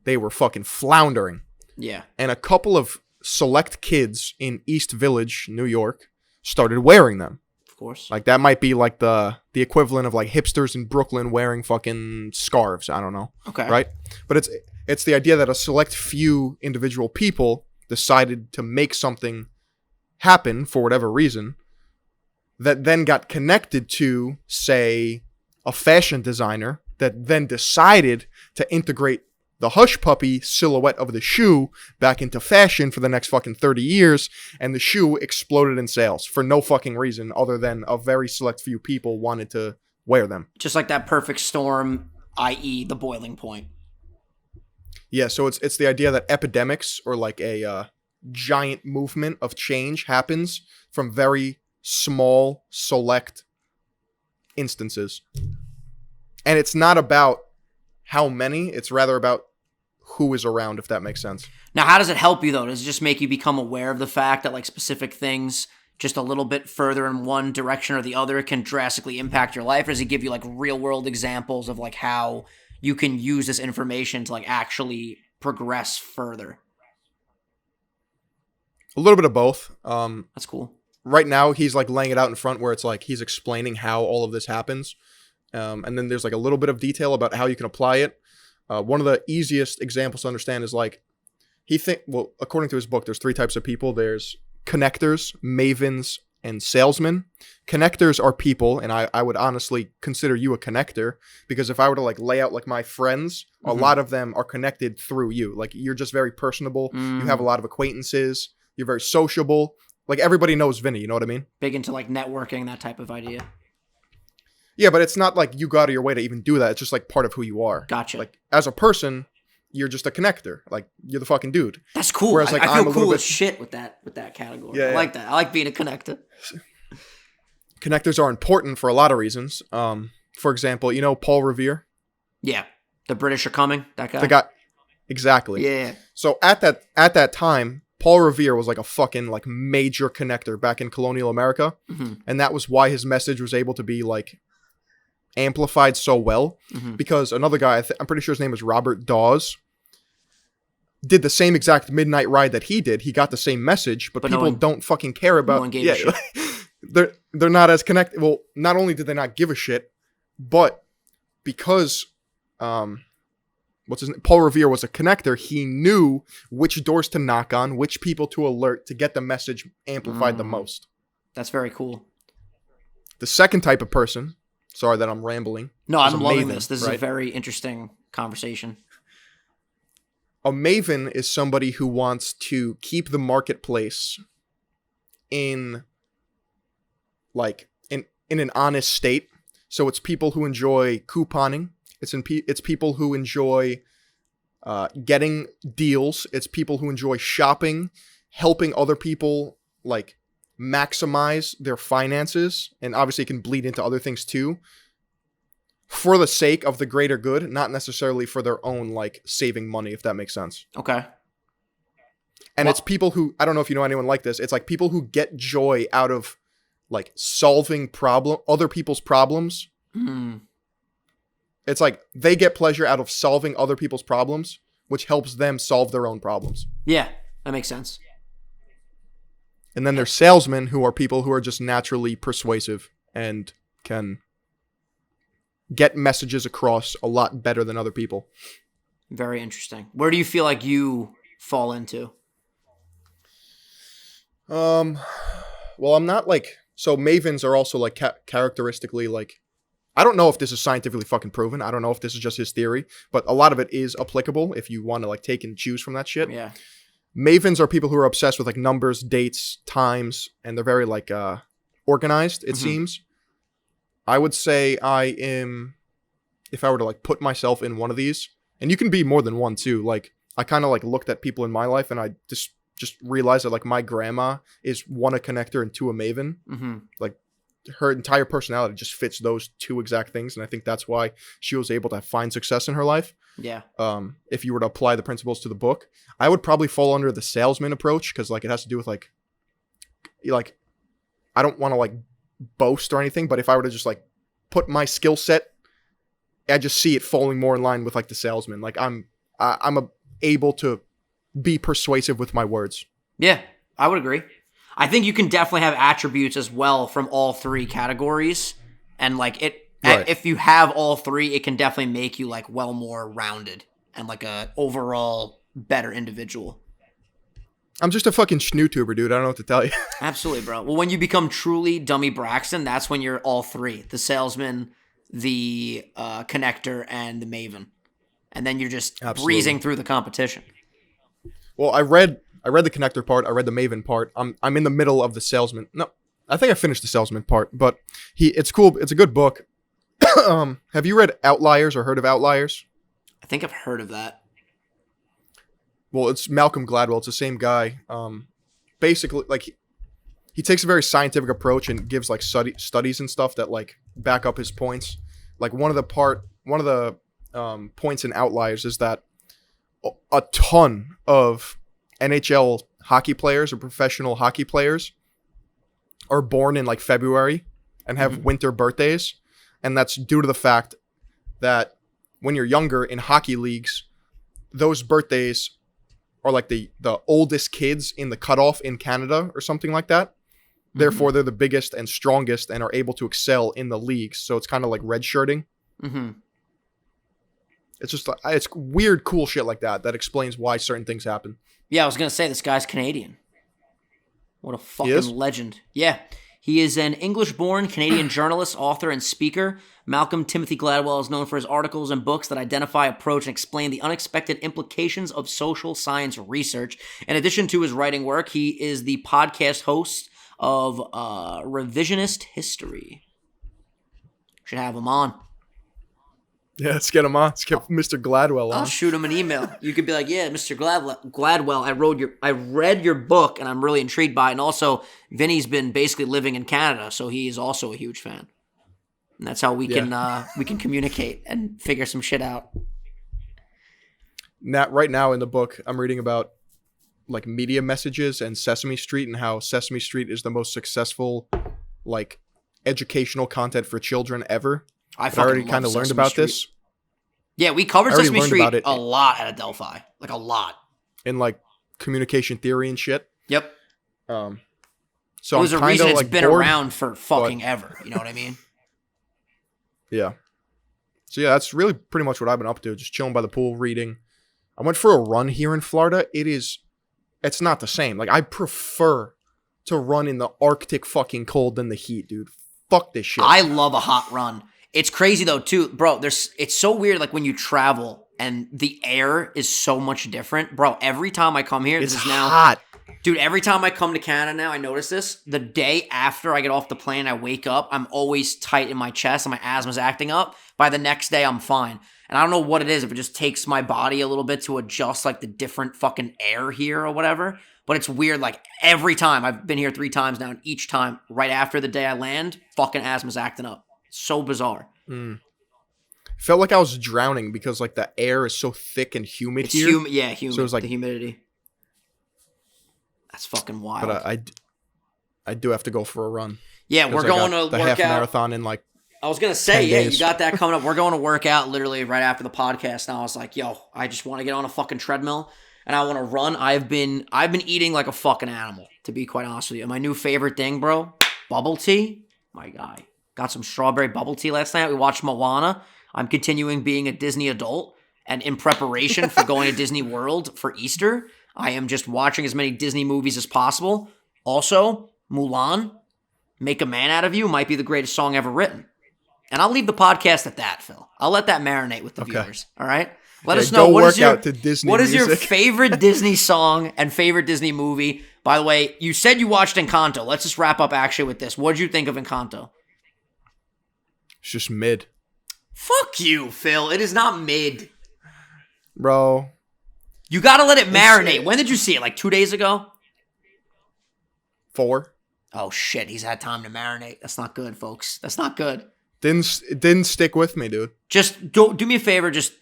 They were fucking floundering. Yeah. And a couple of select kids in East Village, New York, started wearing them. Of course. Like, that might be like the equivalent of like hipsters in Brooklyn wearing fucking scarves. I don't know. Okay. Right? But it's the idea that a select few individual people decided to make something happen for whatever reason that then got connected to, say, a fashion designer that then decided to integrate the Hush Puppy silhouette of the shoe back into fashion for the next fucking 30 years, and the shoe exploded in sales for no fucking reason other than a very select few people wanted to wear them. Just like that perfect storm, i.e. the boiling point. Yeah, so it's the idea that epidemics, or like a giant movement of change, happens from very small, select instances. And it's not about how many, it's rather about who is around, if that makes sense. Now, how does it help you, though? Does it just make you become aware of the fact that like specific things just a little bit further in one direction or the other can drastically impact your life? Or does it give you like real world examples of like how you can use this information to like actually progress further? A little bit of both. That's cool. Right now, he's like laying it out in front where it's like he's explaining how all of this happens. And then there's like a little bit of detail about how you can apply it. One of the easiest examples to understand is like, according to his book, there's 3 types of people. There's connectors, mavens, and salesmen. Connectors are people, and I would honestly consider you a connector, because if I were to like lay out like my friends, a lot of them are connected through you. Like, you're just very personable. You have a lot of acquaintances. You're very sociable. Like, everybody knows Vinny, you know what I mean? Big into like networking, that type of idea. Yeah, but it's not like you go out of your way to even do that. It's just like part of who you are. Gotcha. Like, as a person, you're just a connector. Like, you're the fucking dude. That's cool. Whereas, like, I I'm feel a cool little as bit... shit with that category. Yeah, I like that. I like being a connector. Connectors are important for a lot of reasons. For example, you know Paul Revere? Yeah. The British are coming, that guy? The guy. Exactly. Yeah. So at that time, Paul Revere was like a fucking like major connector back in colonial America. And that was why his message was able to be like amplified so well because another guy, I'm pretty sure his name is Robert Dawes, did the same exact midnight ride that he did. He got the same message, but people don't fucking care about. No one gave a shit. They're not as connected. Well, not only did they not give a shit, but because Paul Revere was a connector, he knew which doors to knock on, which people to alert to get the message amplified the most. That's very cool. The second type of person, sorry that I'm rambling. No, I'm loving maven, this. This is a very interesting conversation. A maven is somebody who wants to keep the marketplace in an honest state. So it's people who enjoy couponing. It's people who enjoy getting deals. It's people who enjoy shopping, helping other people like maximize their finances, and obviously it can bleed into other things too, for the sake of the greater good, not necessarily for their own like saving money, if that makes sense. Okay. And it's people who, I don't know if you know anyone like this, it's like people who get joy out of like solving other people's problems. It's like they get pleasure out of solving other people's problems, which helps them solve their own problems. Yeah, that makes sense. And then there's salesmen, who are people who are just naturally persuasive and can get messages across a lot better than other people. Very interesting. Where do you feel like you fall into? Well, I'm not like, so mavens are also like characteristically like, I don't know if this is scientifically fucking proven. I don't know if this is just his theory, but a lot of it is applicable if you want to like take and choose from that shit. Yeah. Mavens are people who are obsessed with like numbers, dates, times, and they're very like organized, it seems. I would say I am, if I were to like put myself in one of these, and you can be more than one too. Like I kind of like looked at people in my life and I just realized that like my grandma is one, a connector, and two, a maven. Like her entire personality just fits those two exact things, and I think that's why she was able to find success in her life. Yeah. If you were to apply the principles to the book, I would probably fall under the salesman approach, because like it has to do with like I don't want to like boast or anything, but if I were to just like put my skill set, I just see it falling more in line with like the salesman. Like I'm able to be persuasive with my words. Yeah, I would agree. I think you can definitely have attributes as well from all three categories, and like it. Right. If you have all three, it can definitely make you like well more rounded and like a overall better individual. I'm just a fucking schnoot-tuber, dude. I don't know what to tell you. Absolutely, bro. Well, when you become truly Dummy Braxton, that's when you're all three: the salesman, the connector, and the maven, and then you're just breezing through the competition. Well, I read the connector part. I read the maven part. I'm in the middle of the salesman. No, I think I finished the salesman part, but it's cool. It's a good book. Have you read Outliers or heard of Outliers? I think I've heard of that. Well, it's Malcom Gladwell. It's the same guy. Basically, like he takes a very scientific approach and gives like studies and stuff that like back up his points. Like one of the points in Outliers is that a ton of NHL hockey players or professional hockey players are born in like February and have winter birthdays. And that's due to the fact that when you're younger in hockey leagues, those birthdays are like the oldest kids in the cutoff in Canada or something like that. Therefore, they're the biggest and strongest and are able to excel in the leagues. So it's kind of like redshirting. It's just it's weird, cool shit like that explains why certain things happen. Yeah, I was going to say this guy's Canadian. What a fucking legend. Yeah. He is an English-born Canadian journalist, author, and speaker. Malcolm Timothy Gladwell is known for his articles and books that identify, approach, and explain the unexpected implications of social science research. In addition to his writing work, he is the podcast host of Revisionist History. Should have him on. Yeah, let's get him on. Let's get Mr. Gladwell on. I'll shoot him an email. You could be like, yeah, Mr. Gladwell, I read your book, and I'm really intrigued by it. And also, Vinny's been basically living in Canada, so he is also a huge fan. And that's how we can communicate and figure some shit out. Right now in the book, I'm reading about like media messages and Sesame Street, and how Sesame Street is the most successful like educational content for children ever. I But I already fucking kind love of learned Sesame about Street. this Yeah, we covered I already Sesame learned Street about it. a lot at Adelphi. Like a lot. in like communication theory and shit. Yep. So There's I'm a reason kind of it's like been bored. around for fucking ever. You know what I mean? Yeah. So yeah, that's really pretty much what I've been up to. Just chilling by the pool, reading. I went for a run here in Florida. It's not the same. Like, I prefer to run in the Arctic fucking cold than the heat, dude. Fuck this shit. I love a hot run. It's crazy though, too, bro. It's so weird, like when you travel and the air is so much different, bro. Every time I come here, it's this is now hot. Dude, every time I come to Canada now, I notice this. The day after I get off the plane, I wake up, I'm always tight in my chest and my asthma's acting up. By the next day, I'm fine. And I don't know what it is, if it just takes my body a little bit to adjust like the different fucking air here or whatever. But it's weird, like every time, I've been here 3 times now, and each time, right after the day I land, fucking asthma's acting up. So bizarre. Felt like I was drowning because like the air is so thick and humid It's here. humid. Yeah, humid. So it's like the humidity. That's fucking wild. But I do have to go for a run. Yeah, we're going to the work half out. marathon in like I was going to say, 10 yeah, days. you got that coming up. We're going to work out literally right after the podcast. Now I was like, yo, I just want to get on a fucking treadmill and I want to run. I've been eating like a fucking animal, to be quite honest with you. My new favorite thing, bro, bubble tea. My guy. Got some strawberry bubble tea last night. We watched Moana. I'm continuing being a Disney adult, and in preparation for going to Disney World for Easter, I am just watching as many Disney movies as possible. Also, Mulan, Make a Man Out of You might be the greatest song ever written. And I'll leave the podcast at that, Phil. I'll let that marinate with the viewers. All right? Let us know go what work is your out to Disney what is your music. favorite Disney song and favorite Disney movie. By the way, you said you watched Encanto. Let's just wrap up actually with this. What did you think of Encanto? It's just mid. Fuck you, Phil. It is not mid. Bro. You gotta let it marinate. When did you see it? Like 2 days ago? 4. Oh shit, he's had time to marinate. That's not good, folks. That's not good. It didn't stick with me, dude. Just do me a favor. Just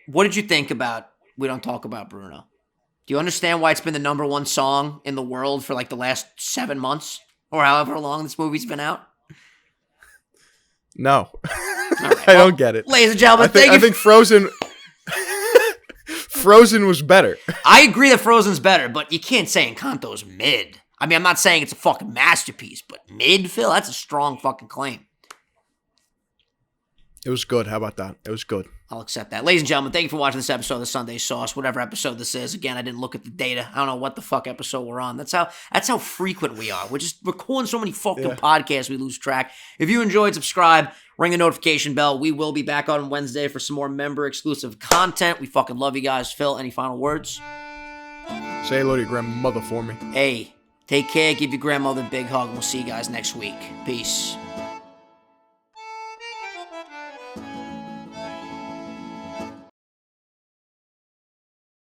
what did you think about We Don't Talk About Bruno? Do you understand why it's been the #1 song in the world for like the last 7 months or however long this movie's been out? No. Right, I don't get it. Ladies and gentlemen, I think Frozen Frozen was better. I agree that Frozen's better, but you can't say Encanto's mid. I mean, I'm not saying it's a fucking masterpiece, but mid, Phil, that's a strong fucking claim. It was good. How about that? It was good. I'll accept that. Ladies and gentlemen, thank you for watching this episode of the Sunday Sauce, whatever episode this is. Again, I didn't look at the data. I don't know what the fuck episode we're on. That's how frequent we are. We're just recording so many fucking podcasts we lose track. If you enjoyed, subscribe, ring the notification bell. We will be back on Wednesday for some more member-exclusive content. We fucking love you guys. Phil, any final words? Say hello to your grandmother for me. Hey, take care. Give your grandmother a big hug. We'll see you guys next week. Peace.